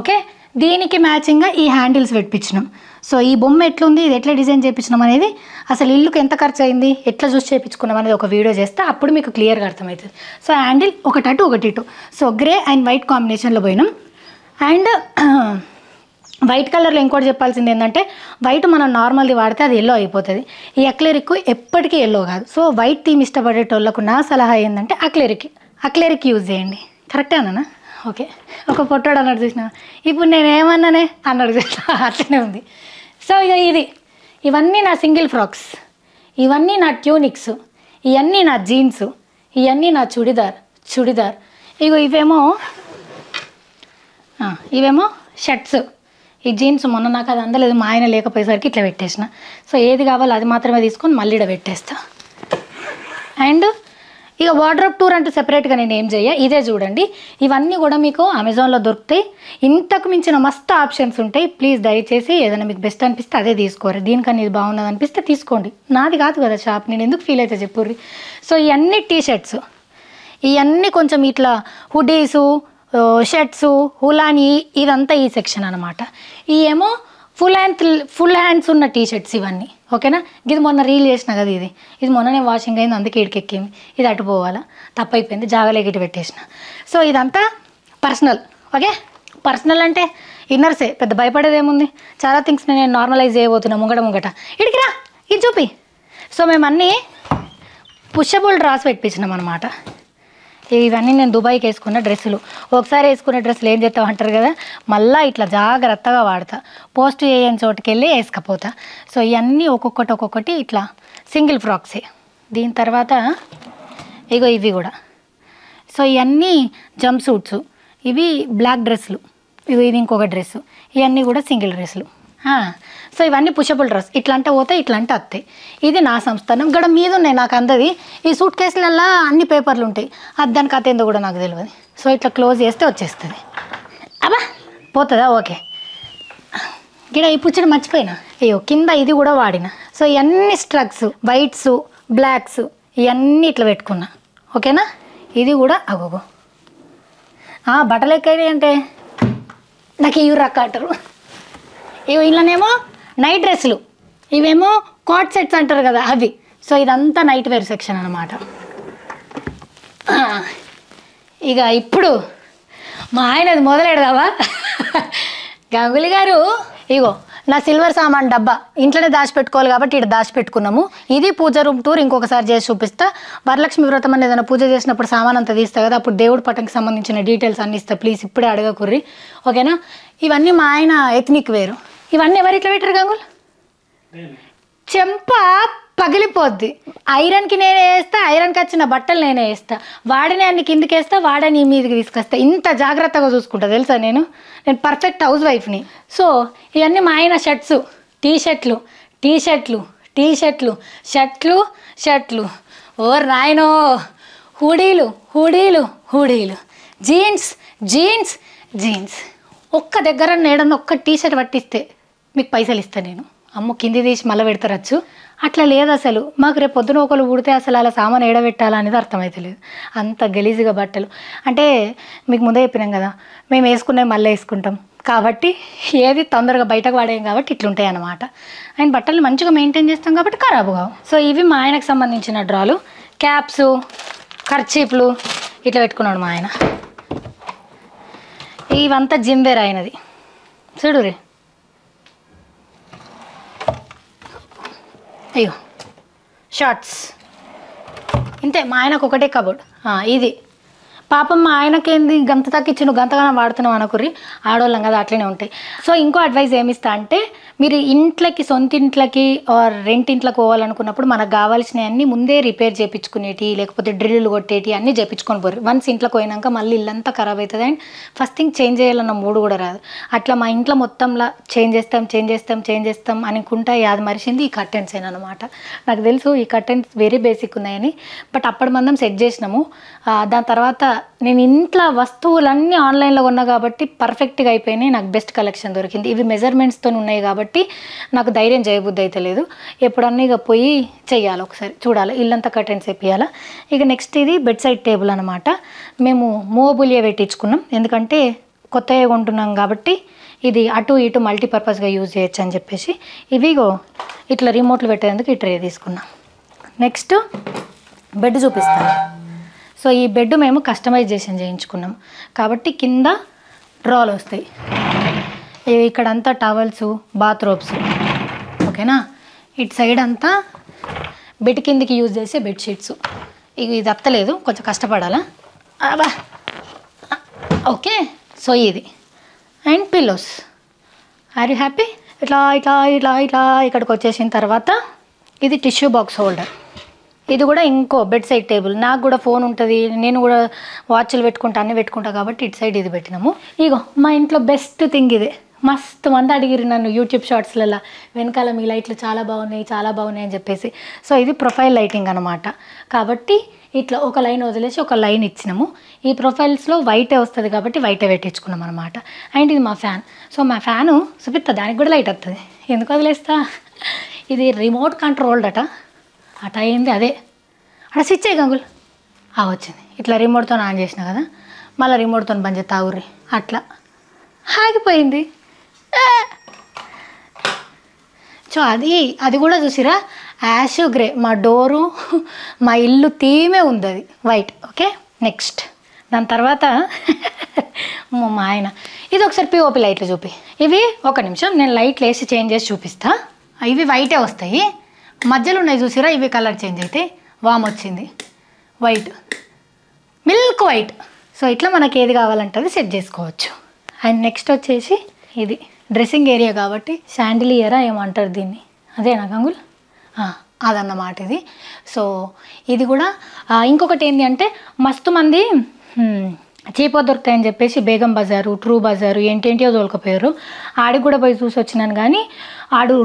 ఓకే, దీనికి మ్యాచింగ్గా ఈ హ్యాండిల్స్ పెట్టించినాం. సో ఈ బొమ్మ ఎట్లుంది, ఇది ఎట్లా డిజైన్ చేయించినాం అనేది, అసలు ఇల్లుకి ఎంత ఖర్చు అయింది, ఎట్లా చూసి చేయించుకున్నాం అనేది ఒక వీడియో చేస్తే అప్పుడు మీకు క్లియర్గా అర్థమవుతుంది. సో హ్యాండిల్ ఒకటి అటు ఒకటి ఇటు, సో గ్రే అండ్ వైట్ కాంబినేషన్లో పోయినాం. అండ్ వైట్ కలర్లో ఇంకోటి చెప్పాల్సింది ఏంటంటే, వైట్ మనం నార్మల్ది వాడితే అది ఎల్లో అయిపోతుంది, ఈ అక్లెరిక్ ఎప్పటికీ ఎల్లో కాదు. సో వైట్ థీమ్ ఇష్టపడేటోళ్ళకు నా సలహా ఏంటంటే అక్లెరిక్ యూజ్ చేయండి. కరెక్టేనా? ఓకే, ఒక ఫోటోడు అన్నాడు చూసిన, ఇప్పుడు నేనేమన్నానే అన్నాడు చూసిన, అట్లనే ఉంది. సో ఇక ఇవన్నీ నా సింగిల్ ఫ్రాక్స్, ఇవన్నీ నా ట్యూనిక్స్, ఇవన్నీ నా జీన్స్, ఇవన్నీ నా చుడిదార్. ఇగో ఇవేమో షర్ట్స్. ఈ జీన్స్ మొన్న నాకు అది అందలేదు, మా ఆయన లేకపోయేసరికి ఇట్లా పెట్టేసిన. సో ఏది కావాలో అది మాత్రమే తీసుకొని మళ్ళీ ఇక్కడ పెట్టేస్తా. అండ్ ఇక వార్డ్రోబ్ టూర్ అంటే సెపరేట్గా నేను ఏం చేయ, ఇదే చూడండి. ఇవన్నీ కూడా మీకు అమెజాన్లో దొరుకుతాయి, ఇంతకు మించిన మస్తు ఆప్షన్స్ ఉంటాయి. ప్లీజ్ దయచేసి ఏదైనా మీకు బెస్ట్ అనిపిస్తే అదే తీసుకోరు, దీనికన్నా ఇది బాగున్నది అనిపిస్తే తీసుకోండి. నాది కాదు కదా షాప్, నేను ఎందుకు ఫీల్ అయితే చెప్పుర్రి. సో ఇవన్నీ టీషర్ట్స్, ఇవన్నీ కొంచెం ఇట్లా హుడీసు, షర్ట్స్, హులాని, ఇదంతా ఈ సెక్షన్ అనమాట. ఈ ఏమో ఫుల్ హ్యాండ్స్ ఉన్న టీషర్ట్స్ ఇవన్నీ. ఓకేనా, ఇది మొన్న రీల్ చేసిన కదా, ఇది మొన్ననే వాషింగ్ అయింది, అందుకే ఇడికెక్కింది. ఇది అటు పోవాలా, తప్పైపోయింది, జాగలేకి ఇటు పెట్టేసిన. సో ఇదంతా పర్సనల్. ఓకే, పర్సనల్ అంటే ఇన్నర్సే, పెద్ద భయపడేది ఏముంది, చాలా థింగ్స్ నేను నార్మలైజ్ చేయబోతున్నా ముంగట. ఇడికిరా, ఇది చూపి. సో మేము అన్నీ పుషబుల్ డ్రాస్ పెట్టించినాం అనమాట. ఇవన్నీ నేను దుబాయ్కి వేసుకున్న డ్రెస్సులు. ఒకసారి వేసుకున్న డ్రెస్సులు ఏం చేస్తావు అంటారు కదా, మళ్ళీ ఇట్లా జాగ్రత్తగా వాడతా, పోస్ట్ చేయని చోటుకి వెళ్ళి వేసుకపోతా. సో ఇవన్నీ ఒక్కొక్కటి ఇట్లా సింగిల్ ఫ్రాక్సే. దీని తర్వాత ఇగో ఇవి కూడా. సో ఇవన్నీ జంప్ సూట్స్, ఇవి బ్లాక్ డ్రెస్సులు, ఇది ఇంకొక డ్రెస్సు, ఇవన్నీ కూడా సింగిల్ డ్రెస్సులు. సో ఇవన్నీ పుషబుల్ డ్రెస్, ఇట్లా అంటే పోతాయి, ఇట్లా అంటే వస్తాయి. ఇది నా సంస్థానం. ఇక్కడ మీద ఉన్నాయి నాకు అందది. ఈ సూట్ కేసులల్లో అన్ని పేపర్లు ఉంటాయి, అది దానికి కథ ఏందో కూడా నాకు తెలియదు. సో ఇట్లా క్లోజ్ చేస్తే వచ్చేస్తుంది. అబ్బా పోతుందా? ఓకే. ఇక్కడ ఈ పుచ్చడి మర్చిపోయినా, అయ్యో కింద ఇది కూడా వాడిన. సో ఇవన్నీ స్ట్రగ్స్, వైట్స్, బ్లాక్స్, ఇవన్నీ ఇట్లా పెట్టుకున్నా. ఓకేనా? ఇది కూడా అగోగో బట్టలు ఎక్కాయి అంటే నాకు ఇవి రక్కంటారు. ఇవి ఇళ్ళనేమో నైట్ డ్రెస్సులు, ఇవేమో కోట్ సెట్స్ అంటారు కదా అవి. సో ఇదంతా నైట్ వేర్ సెక్షన్ అన్నమాట. ఇక ఇప్పుడు మా ఆయనది మొదలెడదావా? గంగులీ గారు ఇగో నా సిల్వర్ సామాన్ డబ్బా ఇంట్లోనే దాచిపెట్టుకోవాలి కాబట్టి ఇక్కడ దాచిపెట్టుకున్నాము. ఇది పూజ రూమ్ టూర్ ఇంకొకసారి చేసి చూపిస్తా. వరలక్ష్మి వ్రతం అని ఏదైనా పూజ చేసినప్పుడు సామాన్ అంతా తీస్తా కదా, అప్పుడు దేవుడి పట్టణకి సంబంధించిన డీటెయిల్స్ అన్నీ ఇస్తా. ప్లీజ్ ఇప్పుడే అడగకుర్రి, ఓకేనా? ఇవన్నీ మా ఆయన ఎథ్నిక్ వేరు. ఇవన్నీ ఎవరు ఇట్లా పెట్టారు గంగులు? చెంప పగిలిపోద్ది. ఐరన్కి నేనే వేస్తా, ఐరన్కి వచ్చిన బట్టలు నేనే వేస్తా, వాడని అన్ని కిందికి వేస్తా, వాడని మీదకి తీసుకొస్తా. ఇంత జాగ్రత్తగా చూసుకుంటా తెలుసా నేను పర్ఫెక్ట్ హౌస్ వైఫ్ని. సో ఇవన్నీ మా ఆయన షర్ట్స్, టీషర్ట్లు, షర్ట్లు, ఓ నాయనో, హూడీలు, జీన్స్. ఒక్క దగ్గర నేడన్న ఒక్క టీషర్ట్ పట్టిస్తే మీకు పైసలు ఇస్తాను నేను. అమ్మ కింది తీసి మళ్ళీ పెడతారచ్చు. అట్లా లేదు అసలు. మాకు రేపు పొద్దున ఒకరు పుడితే అసలు అలా సామాన్ ఏడబెట్టాలనేది అర్థమవుతలేదు. అంత గలీజుగా బట్టలు. అంటే మీకు ముందే చెప్పినాం కదా, మేము వేసుకునేవి మళ్ళీ వేసుకుంటాం కాబట్టి ఏది తొందరగా బయటకు వాడేయం కాబట్టి ఇట్లుంటాయి అన్నమాట. అండ్ బట్టలు మంచిగా మెయింటైన్ చేస్తాం కాబట్టి ఖరాబు కావు. సో ఇవి మా ఆయనకు సంబంధించిన డ్రాలు, క్యాప్స్, కర్చీఫ్లు ఇట్లా పెట్టుకున్నాడు మా ఆయన. ఇవంతా జిమ్ వేర్ అయినది చూడు రే. అయ్యో షార్ట్స్ ఇంతే. మా ఆయనకు ఒకటే కబోర్డ్. ఇది పాపం మా ఆయనకేంది గంత తక్కిచ్చి నువ్వు గంతగానం వాడుతున్నావు అనుకుర్రి, ఆడవాళ్ళం కదా అట్లనే ఉంటాయి. సో ఇంకో అడ్వైస్ ఏమిస్తా అంటే, మీరు ఇంట్లోకి సొంత ఇంట్లోకి ఆర్ రెంట్ ఇంట్లోకి పోవాలనుకున్నప్పుడు మనకు కావాల్సినవన్నీ ముందే రిపేర్ చేయించుకునేటి, లేకపోతే డ్రిల్లు కొట్టేటి అన్నీ చేయించుకొని పోరు. వన్స్ ఇంట్లోకి పోయినాక మళ్ళీ ఇల్లంతా ఖరాబ్ అవుతుంది. అండ్ ఫస్ట్ థింగ్ చేంజ్ చేయాలన్న మూడు కూడా రాదు. అట్లా మా ఇంట్లో మొత్తంలా చేంజ్ చేస్తాం అనుకుంటా అది మరిచింది ఈ కర్టెన్స్ అనమాట. నాకు తెలుసు ఈ కర్టెన్స్ వెరీ బేసిక్ ఉన్నాయని, బట్ అప్పటి మందం సెట్ చేసినాము. దాని తర్వాత నేను ఇంట్లో వస్తువులన్నీ ఆన్లైన్లో కొన్నా కాబట్టి పర్ఫెక్ట్గా అయిపోయినాయి. నాకు బెస్ట్ కలెక్షన్ దొరికింది. ఇవి మెజర్మెంట్స్తో ఉన్నాయి కాబట్టి నాకు ధైర్యం చేయబుద్ధి అయితే లేదు. ఎప్పుడన్నా ఇక పోయి చెయ్యాలి, ఒకసారి చూడాలి, ఇల్లంతా కర్టెన్స్ వేయాలి. ఇక నెక్స్ట్ ఇది బెడ్ సైడ్ టేబుల్ అనమాట. మేము మూవబులియా పెట్టించుకున్నాం, ఎందుకంటే కొత్తగా కొంటున్నాం కాబట్టి ఇది అటు ఇటు మల్టీపర్పస్గా యూజ్ చేయొచ్చు అని చెప్పేసి. ఇవిగో ఇట్లా రిమోట్లు పెట్టేందుకు ఈ ట్రే తీసుకున్నాం. నెక్స్ట్ బెడ్ చూపిస్తాను. సో ఈ బెడ్ మేము కస్టమైజేషన్ చేయించుకున్నాం కాబట్టి కింద డ్రాలు వస్తాయి. ఇక్కడంతా టవల్స్, బాత్రోబ్స్, ఓకేనా? ఇటు సైడ్ అంతా బెడ్ కిందికి యూజ్ చేసే బెడ్షీట్స్. ఇది అత్తలేదు, కొంచెం కష్టపడాలా. ఓకే. సో ఇది and pillows. Are you happy? ఇట్లా ఇక్కడికి వచ్చేసిన తర్వాత ఇది టిష్యూ బాక్స్ హోల్డర్. ఇది కూడా ఇంకో బెడ్ సైడ్ టేబుల్. నాకు కూడా ఫోన్ ఉంటుంది, నేను కూడా వాచ్లు పెట్టుకుంటా, అన్నీ పెట్టుకుంటా కాబట్టి ఇటు సైడ్ ఇది పెట్టినాము. ఇగో మా ఇంట్లో బెస్ట్ థింగ్ ఇదే. మస్తు మంది అడిగిరు నన్ను యూట్యూబ్ షార్ట్స్లలో, వెనకాల మీ లైట్లు చాలా బాగున్నాయి అని చెప్పేసి. సో ఇది ప్రొఫైల్ లైటింగ్ అనమాట. కాబట్టి ఇట్లా ఒక లైన్ వదిలేసి ఒక లైన్ ఇచ్చినాము. ఈ ప్రొఫైల్స్లో వైటే వస్తుంది కాబట్టి వైటే పెట్టించుకున్నాం అనమాట. అండ్ ఇది మా ఫ్యాన్. సో మా ఫ్యాను చూపిస్తా, దానికి కూడా లైట్ వస్తుంది. ఎందుకు వదిలేస్తా? ఇది రిమోట్ కంట్రోల్డ్ అట అయింది. అదే అక్కడ స్విచ్ అయ్యి గంగుల్ వచ్చింది. ఇట్లా రిమోట్తో ఆన్ చేసిన కదా, మళ్ళీ రిమోట్తో బంద్ చేస్తా ఊర్రి, అట్లా ఆగిపోయింది. సో అది కూడా చూసిరా, యాష్ గ్రే. మా డోరు, మా ఇల్లు థీమే ఉంది, అది వైట్. ఓకే. నెక్స్ట్ దాని తర్వాత మా ఆయన ఇది ఒకసారి పిఓపి లైట్లు చూపి. ఇవి ఒక నిమిషం నేను లైట్లు వేసి చేంజ్ చేసి చూపిస్తా. ఇవి వైటే వస్తాయి, మధ్యలో ఉన్నాయి చూసిరా, ఇవి కలర్ చేంజ్ అయితే వామ్ వచ్చింది వైట్. Milk white. సో ఇట్లా మనకి ఏది కావాలంటే అది సెట్ చేసుకోవచ్చు. అండ్ నెక్స్ట్ వచ్చేసి ఇది డ్రెస్సింగ్ ఏరియా కాబట్టి శాండిలియరా ఏమంటారు దీన్ని, అదేనా గంగుల్? అదన్నమాట ఇది. సో ఇది కూడా ఇంకొకటి ఏంటి అంటే మస్తు మంది చీపో దొరుకుతాయని చెప్పేసి బేగం బజారు, ట్రూ బజారు ఏంటేంటియో తోలుకపోయారు. ఆడికి కూడా పోయి చూసి వచ్చినాను, కానీ ఆడు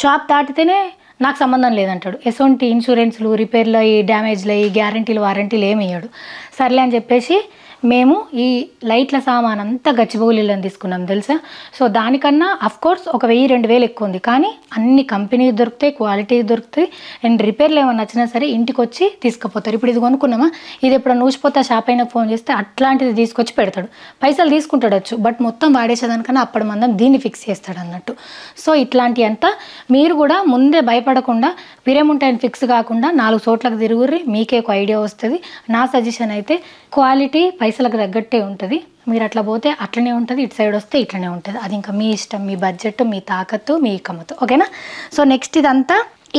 షాప్ దాటితేనే నాకు సంబంధం లేదంటాడు. ఎటువంటి ఇన్సూరెన్స్లు, రిపేర్లు అయ్యి, డ్యామేజ్లు అయ్యి, గ్యారంటీలు వారంటీలు ఏమి ఇయ్యాడు. సర్లే అని చెప్పేసి మేము ఈ లైట్ల సామాన్ అంతా గచ్చిబౌలిలను తీసుకున్నాం తెలుసా. సో దానికన్నా అఫ్కోర్స్ ఒక 1000-2000 ఎక్కువ ఉంది, కానీ అన్ని కంపెనీ దొరుకుతాయి, క్వాలిటీ దొరుకుతాయి. అండ్ రిపేర్లు ఏమైనా నచ్చినా సరే ఇంటికి వచ్చి తీసుకుపోతారు. ఇప్పుడు ఇది కొనుక్కున్నామా, ఇది ఎప్పుడు నూసిపోతే షాప్ అయినా ఫోన్ చేస్తే అట్లాంటిది తీసుకొచ్చి పెడతాడు. పైసలు తీసుకుంటాడచ్చు, బట్ మొత్తం వాడేసేదానికన్నా అప్పటి మందం దీన్ని ఫిక్స్ చేస్తాడు అన్నట్టు. సో ఇట్లాంటి అంతా మీరు కూడా ముందే భయపడకుండా పిరేముంటాయని ఫిక్స్ కాకుండా 4 చోట్లకు తిరుగుర్రి, మీకే ఒక ఐడియా వస్తుంది. నా సజెషన్ అయితే క్వాలిటీ పైసలకు తగ్గట్టే ఉంటుంది. మీరు అట్లా పోతే అట్లనే ఉంటుంది, ఇటు సైడ్ వస్తే ఇట్లనే ఉంటుంది. అది ఇంకా మీ ఇష్టం, మీ బడ్జెట్, మీ తాకత్తు, మీ కమతు. ఓకేనా? సో నెక్స్ట్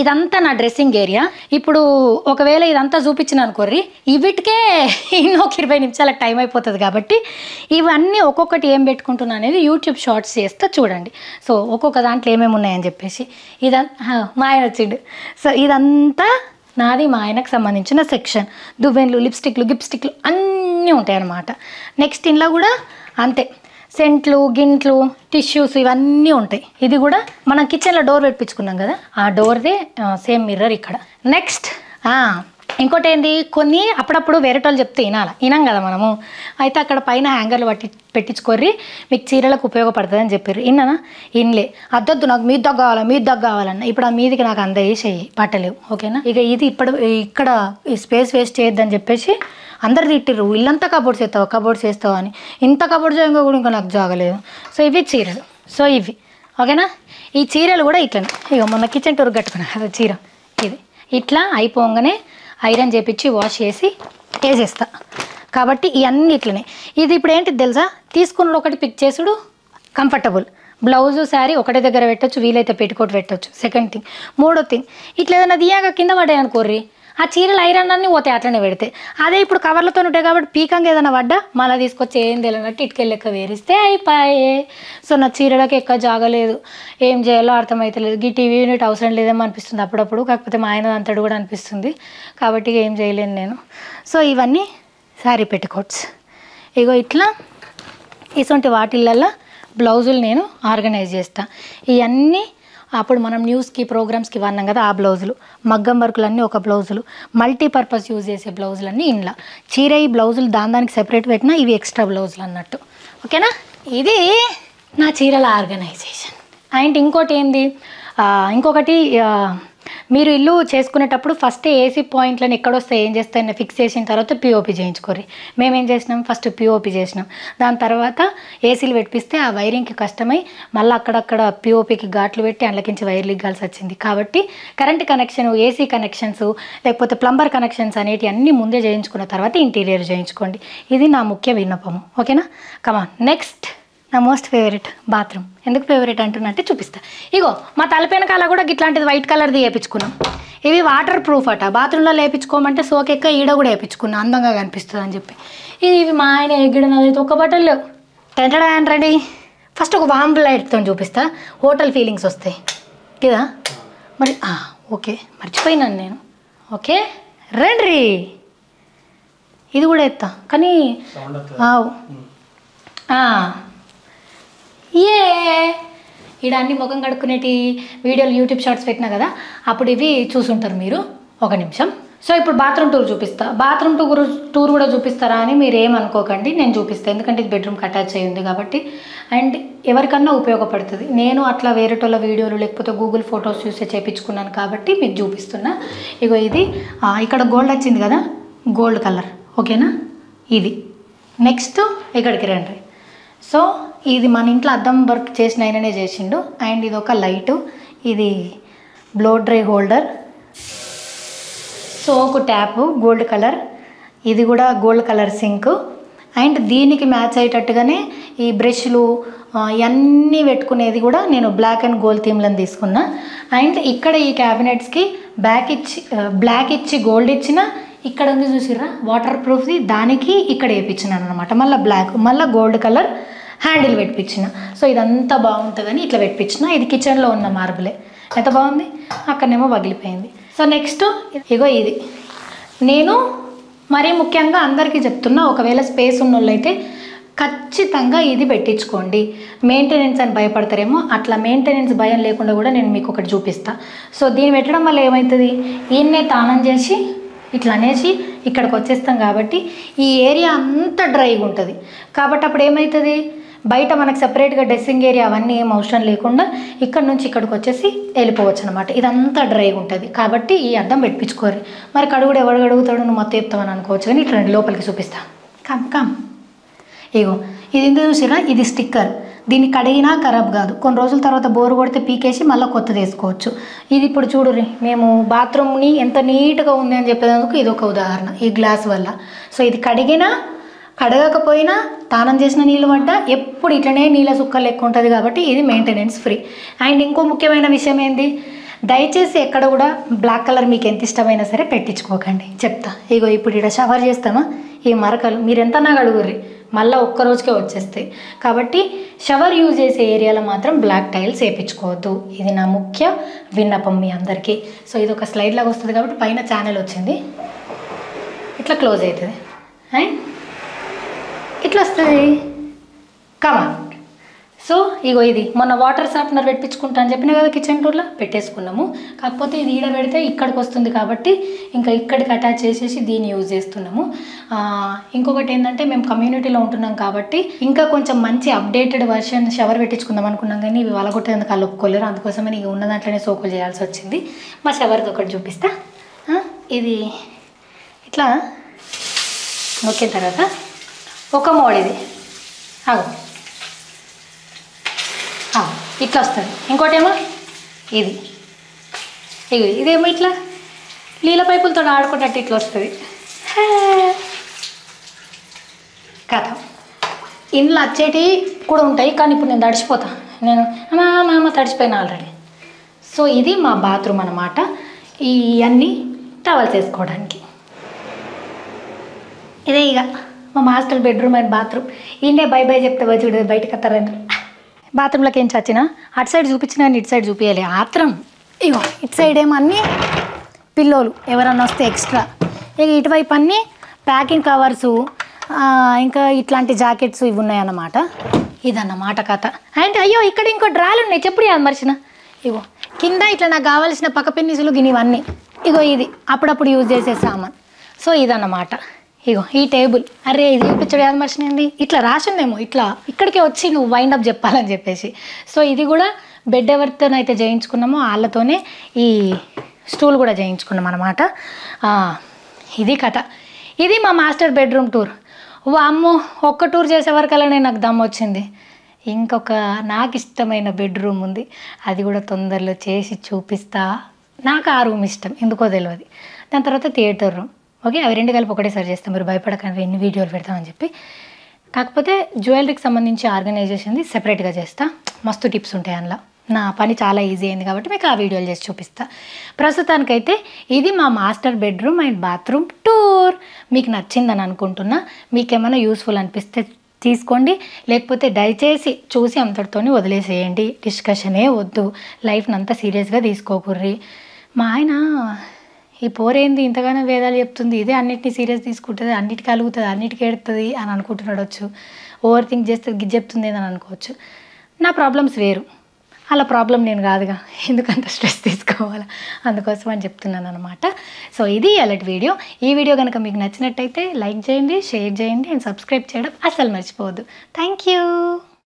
ఇదంతా నా డ్రెస్సింగ్ ఏరియా. ఇప్పుడు ఒకవేళ ఇదంతా చూపించిన అనుకోర్రి, వీటికే ఒక 20 నిమిషాలకు టైం అయిపోతుంది. కాబట్టి ఇవన్నీ ఒక్కొక్కటి ఏం పెట్టుకుంటున్నా అనేది యూట్యూబ్ షార్ట్స్ చేస్తే చూడండి. సో ఒక్కొక్క దాంట్లో ఏమేమి ఉన్నాయని చెప్పేసి మా ఆయన వచ్చిండు. సో ఇదంతా నాది, మా ఆయనకు సంబంధించిన సెక్షన్. దువ్వెన్లు, లిప్స్టిక్లు, గిప్స్టిక్లు అన్నీ ఉంటాయి అన్నమాట. నెక్స్ట్ ఇంట్లో కూడా అంతే, సెంట్లు, గింట్లు, టిష్యూస్ ఇవన్నీ ఉంటాయి. ఇది కూడా మనం కిచెన్లో డోర్ పెట్టించుకున్నాం కదా, ఆ డోర్దే సేమ్ మిర్రర్ ఇక్కడ. నెక్స్ట్ ఇంకోటి ఏంది, కొన్ని అప్పుడప్పుడు వేరేటోళ్ళు చెప్తే వినాం కదా మనము. అయితే అక్కడ పైన హ్యాంగర్లు పెట్టించుకోర్రి, మీకు చీరలకు ఉపయోగపడుతుంది అని చెప్పారు. విన్నానా? ఇన్లే అద్దొద్దు, నాకు మీ దగ్గర కావాలన్న. ఇప్పుడు ఆ మీదికి నాకు అందజేసేయి పట్టలేవు. ఓకేనా? ఇక ఇది ఇక్కడ స్పేస్ వేస్ట్ చేయొద్దని చెప్పేసి అందరు తిట్టిర్రు, ఇల్లంతా కబోర్డ్స్ వేస్తావు అని. ఇంత కబోర్డ్స్ ఇంకా కూడా ఇంకా నాకు జాగలేదు. సో ఇవి చీరలు. సో ఇవి ఓకేనా? ఈ చీరలు కూడా ఇట్లనే, ఇక మొన్న కిచెన్ టూర్ కట్టుకున్నా కదా చీర, ఇది ఇట్లా అయిపోగానే ఐరన్ చేపించి వాష్ చేసి వేసేస్తా. కాబట్టి ఇవన్నీ ఇట్లనే. ఇది ఇప్పుడు ఏంటిది తెలుసా, తీసుకున్న ఒకటి పిక్ చేసుడు కంఫర్టబుల్. బ్లౌజు, శారీ ఒకటే దగ్గర పెట్టచ్చు, వీలైతే పెట్టుకోట్ పెట్టచ్చు. Second thing. మూడో థింగ్, ఇట్లా ఏదైనా దియాగా కింద పడ్డాయి అనుకోర్రి, ఆ చీరలు ఐరన్ అన్నీ పోతాయి అట్లనే పెడితే. అదే ఇప్పుడు కవర్లతో ఉంటాయి కాబట్టి పీకంగా ఏదైనా పడ్డా మళ్ళీ తీసుకొచ్చి ఏం తెలియనట్టు ఇటుకెళ్ళి లెక్క వేరిస్తే అయిపోయే. సో నా చీరలకు ఎక్క జాగలేదు, ఏం చేయాలో అర్థమవుతలేదు. ఈ టీవీ యూనిట్ అవసరం లేదేమో అనిపిస్తుంది అప్పుడప్పుడు, కాకపోతే మా ఆయన అంతడు కూడా అనిపిస్తుంది. కాబట్టి ఏం చేయలేను నేను. సో ఇవన్నీ శారీ పెట్టికోట్స్. ఇగో ఇట్లా ఇటువంటి వాటిలల్లో బ్లౌజులు నేను ఆర్గనైజ్ చేస్తాను. ఇవన్నీ అప్పుడు మనం న్యూస్కి, ప్రోగ్రామ్స్కి వన్నాం కదా, ఆ బ్లౌజులు, మగ్గం వర్కులన్నీ ఒక బ్లౌజులు, మల్టీపర్పస్ యూజ్ చేసే బ్లౌజులన్నీ ఇంట్లో. చీర ఈ బ్లౌజులు దానికి సెపరేట్ పెట్టినా, ఇవి ఎక్స్ట్రా బ్లౌజులు అన్నట్టు. ఓకేనా? ఇది నా చీరల ఆర్గనైజేషన్. అండ్ ఇంకోటి ఏంది, ఇంకొకటి మీరు ఇల్లు చేసుకునేటప్పుడు ఫస్ట్ ఏసీ పాయింట్లను ఎక్కడొస్తే ఏం చేస్తాయని ఫిక్స్ చేసిన తర్వాత పిఓపి చేయించుకోర్రి. మేమేం చేసినాం, ఫస్ట్ పిఓపి చేసినాం. దాని తర్వాత ఏసీలు పెట్టిస్తే ఆ వైరింగ్కి కష్టమై మళ్ళీ అక్కడక్కడ పిఓపికి ఘాట్లు పెట్టి అందులోకించి వైర్లు ఇగ్గాల్సి వచ్చింది. కాబట్టి కరెంట్ కనెక్షన్, ఏసీ కనెక్షన్స్, లేకపోతే ప్లంబర్ కనెక్షన్స్ అనేటివి అన్నీ ముందే చేయించుకున్న తర్వాత ఇంటీరియర్ చేయించుకోండి. ఇది నా ముఖ్య విన్నపము. ఓకేనా? కమాన్. నెక్స్ట్ నా మోస్ట్ ఫేవరెట్ బాత్రూమ్. ఎందుకు ఫేవరెట్ అంటున్నట్టే చూపిస్తా. ఇగో మా తలపెనకాల కూడా ఇట్లాంటిది వైట్ కలర్ది వేయించుకున్నాం. ఇవి వాటర్ ప్రూఫ్ అట. బాత్రూంలో వేయించుకోమంటే సోకెక్క ఈడ కూడా వేయించుకున్నాం, అందంగా కనిపిస్తుంది అని చెప్పి. ఇవి మా ఆయన ఎగిడినది ఒక్క బట్టలు లేవు. టెంటడాన్ రండి. ఫస్ట్ ఒక వామ్ లైట్తో చూపిస్తా, హోటల్ ఫీలింగ్స్ వస్తాయి కదా. మరి ఓకే, మర్చిపోయినాను నేను. ఓకే రండి, ఇది కూడా ఎత్తా. కానీ ఈడ అన్ని ముఖం కడుక్కునేటి వీడియోలు యూట్యూబ్ షార్ట్స్ పెట్టినా కదా, అప్పుడు ఇవి చూసుంటారు మీరు. ఒక నిమిషం. సో ఇప్పుడు బాత్రూమ్ టూర్ చూపిస్తా. బాత్రూమ్ టూర్ కూడా చూపిస్తారా అని మీరు ఏమనుకోకండి, నేను చూపిస్తాను. ఎందుకంటే ఇది బెడ్రూమ్కి అటాచ్ అయ్యి ఉంది కాబట్టి, అండ్ ఎవరికన్నా ఉపయోగపడుతుంది. నేను అట్లా వేరేటోళ్ళ వీడియోలు లేకపోతే గూగుల్ ఫొటోస్ చూసే చేయించుకున్నాను కాబట్టి మీకు చూపిస్తున్నా. ఇగో ఇది ఇక్కడ గోల్డ్ వచ్చింది కదా, గోల్డ్ కలర్. ఓకేనా? ఇది నెక్స్ట్ ఇక్కడికి రండి. సో ఇది మన ఇంట్లో అద్దం వర్క్ చేసిన ఆయననే చేసిండు. అండ్ ఇది ఒక లైటు, ఇది బ్లో డ్రై హోల్డర్, సోకు ట్యాపు గోల్డ్ కలర్, ఇది కూడా గోల్డ్ కలర్ సింక్. అండ్ దీనికి మ్యాచ్ అయ్యేటట్టుగానే ఈ బ్రష్లు ఇవన్నీ పెట్టుకునేది కూడా నేను బ్లాక్ అండ్ గోల్డ్ థీమ్లను తీసుకున్నా. అండ్ ఇక్కడ ఈ క్యాబినెట్స్కి బ్లాక్ ఇచ్చి గోల్డ్ ఇచ్చిన, ఇక్కడ ఉంది చూసిర్రా వాటర్ ప్రూఫ్ది, దానికి ఇక్కడ వేయించినాను అనమాట. మళ్ళీ బ్లాక్, మళ్ళీ గోల్డ్ కలర్ హ్యాండిల్ పెట్టించిన. సో ఇదంతా బాగుంటుందని ఇట్లా పెట్టించిన. ఇది కిచెన్లో ఉన్న మార్బులే, ఎంత బాగుంది. అక్కడనేమో పగిలిపోయింది. సో నెక్స్ట్ ఇగో ఇది నేను మరీ ముఖ్యంగా అందరికీ చెప్తున్నా, ఒకవేళ స్పేస్ ఉన్న వాళ్ళైతే ఖచ్చితంగా ఇది పెట్టించుకోండి. మెయింటెనెన్స్ అని భయపడతారేమో, అట్లా మెయింటెనెన్స్ భయం లేకుండా కూడా నేను మీకు ఒకటి చూపిస్తాను. సో దీన్ని పెట్టడం వల్ల ఏమవుతుంది, ఈయన్నే తానం చేసి ఇట్లా అనేసి ఇక్కడికి వచ్చేస్తాం కాబట్టి ఈ ఏరియా అంతా డ్రైగా ఉంటుంది. కాబట్టి అప్పుడు ఏమవుతుంది, బయట మనకు సపరేట్గా డ్రెస్సింగ్ ఏరియా అవన్నీ ఏం అవసరం లేకుండా ఇక్కడ నుంచి ఇక్కడికి వచ్చేసి వెళ్ళిపోవచ్చు అనమాట. ఇదంతా డ్రైగా ఉంటుంది కాబట్టి ఈ అద్దం పెట్టించుకోరు. మరి కడుగుడు ఎవడు కడుగుతాడు, నువ్వు మొత్తం చెప్తావని అనుకోవచ్చు. కానీ ఇట్లా లోపలికి చూపిస్తా. కమ్ ఇగో ఇది ఎందుకు చూసిరా, ఇది స్టిక్కర్. దీన్ని కడిగినా ఖరాబ్ కాదు, కొన్ని రోజుల తర్వాత బోరు కొడితే పీకేసి మళ్ళీ కొత్తది వేసుకోవచ్చు. ఇది ఇప్పుడు చూడుర్రి, మేము బాత్రూమ్ని ఎంత నీట్గా ఉంది అని చెప్పేందుకు ఇది ఒక ఉదాహరణ ఈ గ్లాస్ వల్ల. సో ఇది కడిగినా కడగకపోయినా తానం చేసిన నీళ్ళు పడ్డా ఎప్పుడు ఇట్లనే నీళ్ళ సుక్కలు ఎక్కువ ఉంటుంది కాబట్టి ఇది మెయింటెనెన్స్ ఫ్రీ. అండ్ ఇంకో ముఖ్యమైన విషయం ఏంది, దయచేసి ఎక్కడ కూడా బ్లాక్ కలర్ మీకు ఎంత ఇష్టమైనా సరే పెట్టించుకోకండి, చెప్తా. ఇగో ఇప్పుడు ఇక్కడ షవర్ చేస్తామా, ఈ మరకలు మీరు ఎంత నాకు అడుగుర్రి మళ్ళీ ఒక్కరోజుకే వచ్చేస్తాయి. కాబట్టి షవర్ యూజ్ చేసే ఏరియాలో మాత్రం బ్లాక్ టైల్స్ వేయించుకోవద్దు. ఇది నా ముఖ్య విన్నపం మీ అందరికీ. సో ఇది ఒక స్లైడ్ లాగా వస్తుంది కాబట్టి పైన ఛానల్ వచ్చింది, ఇట్లా క్లోజ్ అవుతుంది అండ్ ఇట్లా వస్తుంది. కమాన్. సో ఇగో ఇది మొన్న వాటర్ సాఫ్ట్నర్ పెట్టించుకుంటా అని చెప్పినా కదా, కిచెన్ టూర్లో పెట్టేసుకున్నాము. కాకపోతే ఇది ఈడ పెడితే ఇక్కడికి వస్తుంది కాబట్టి ఇంకా ఇక్కడికి అటాచ్ చేసేసి దీన్ని యూజ్ చేస్తున్నాము. ఇంకొకటి ఏంటంటే మేము కమ్యూనిటీలో ఉంటున్నాం కాబట్టి ఇంకా కొంచెం మంచి అప్డేటెడ్ వర్షన్ షవర్ పెట్టించుకుందాం అనుకున్నాం, కానీ ఇవి వలగొట్టేందుకు వాళ్ళు ఒప్పుకోలేరు. అందుకోసమని ఇక ఉన్న దాంట్లోనే సోకులు చేయాల్సి వచ్చింది. మా షవర్ది ఒకటి చూపిస్తా. ఇది ఇట్లా నొక్కిన తర్వాత ఒక మోడ్ ఇది ఇట్లా వస్తుంది. ఇంకోటేమో ఇదేమో ఇట్లా నీళ్ళ పైపులతో ఆడుకున్నట్టు ఇట్లా వస్తుంది. కథ ఇంట్లో వచ్చేటివి కూడా ఉంటాయి, కానీ ఇప్పుడు నేను తడిచిపోతాను. నేను అమ్మ తడిచిపోయినా ఆల్రెడీ. సో ఇది మా బాత్రూమ్ అన్నమాట. ఇవన్నీ టవల్స్ వేసుకోవడానికి. ఇదే ఇక మా మాస్టర్ బెడ్రూమ్ అండ్ బాత్రూమ్. ఈయనే బై బై చెప్తే చూడదు బయటకు వస్తారంటే. బాత్రూంలోకి ఏం చచ్చినా అటు సైడ్ చూపించినా ఇటు సైడ్ చూపించాలి ఆత్రం. ఇగో ఇటు సైడ్ ఏమో అన్నీ పిల్లోలు ఎవరన్నా వస్తే ఎక్స్ట్రా. ఇక ఇటువైపు అన్నీ ప్యాకింగ్ కవర్సు, ఇంకా ఇట్లాంటి జాకెట్స్ ఇవి ఉన్నాయన్నమాట. ఇదన్నమాట కథ. అండ్ అయ్యో ఇక్కడ ఇంకో డ్రాలు ఉన్నాయి, చెప్పుడు అది మర్చిన. ఇగో కింద ఇట్లా నాకు కావాల్సిన పక్క పెన్నిసులు గినివన్నీ. ఇగో ఇది అప్పుడప్పుడు యూజ్ చేసే సామాన్. సో ఇదన్నమాట. ఇగో ఈ టేబుల్, అరే ఇది చూపించడు యాద మర్చినండి, ఇట్లా రాసిందేమో ఇట్లా ఇక్కడికే వచ్చి నువ్వు వైండప్ చెప్పాలని చెప్పేసి. సో ఇది కూడా బెడ్ ఎవరితోనైతే చేయించుకున్నామో వాళ్ళతోనే ఈ స్టూల్ కూడా చేయించుకున్నాం అనమాట. ఇది కథ. ఇది మా మాస్టర్ బెడ్రూమ్ టూర్. అమ్మో ఒక్క టూర్ చేసేవరకల్లానే నాకు దమ్ వచ్చింది. ఇంకొక నాకు ఇష్టమైన బెడ్రూమ్ ఉంది, అది కూడా తొందరలో చేసి చూపిస్తా. నాకు ఆ రూమ్ ఇష్టం ఎందుకో తెలియదు. దాని తర్వాత థియేటర్ రూమ్. ఓకే, అవి రెండు కలిపి ఒకటేసారి చేస్తాం, మీరు భయపడకండి ఎన్ని వీడియోలు పెడతామని చెప్పి. కాకపోతే జ్యువెలరీకి సంబంధించి ఆర్గనైజేషన్ది సెపరేట్గా చేస్తా, మస్తు టిప్స్ ఉంటాయి అందులో. నా పని చాలా ఈజీ అయింది కాబట్టి మీకు ఆ వీడియోలు చేసి చూపిస్తా. ప్రస్తుతానికైతే ఇది మా master bedroom and bathroom tour. మీకు నచ్చిందని అనుకుంటున్నా. మీకు ఏమైనా యూస్ఫుల్ అనిపిస్తే తీసుకోండి, లేకపోతే దయచేసి చూసి అంతటితోని వదిలేసేయండి. డిస్కషనే వద్దు, లైఫ్ని అంతా సీరియస్గా తీసుకోకుర్రి. మా ఆయన ఈ పోరేంది ఇంతగానో వేదాలు చెప్తుంది, ఇదే అన్నిటినీ సీరియస్ తీసుకుంటుంది, అన్నిటికీ అలుగుతుంది, అన్నిటికీ ఎడుతుంది అని అనుకుంటున్నాడొచ్చు. ఓవర్ థింక్ చేస్తే గిజ్ చెప్తుంది అని అనుకోవచ్చు. నా ప్రాబ్లమ్స్ వేరు, అలా ప్రాబ్లం నేను కాదుగా, ఎందుకంత స్ట్రెస్ తీసుకోవాలా, అందుకోసం అని చెప్తున్నాను అనమాట. సో ఇది అలాంటి వీడియో. ఈ వీడియో కనుక మీకు నచ్చినట్టయితే లైక్ చేయండి, షేర్ చేయండి అండ్ సబ్స్క్రైబ్ చేయడం అస్సలు మర్చిపోవద్దు. Thank you.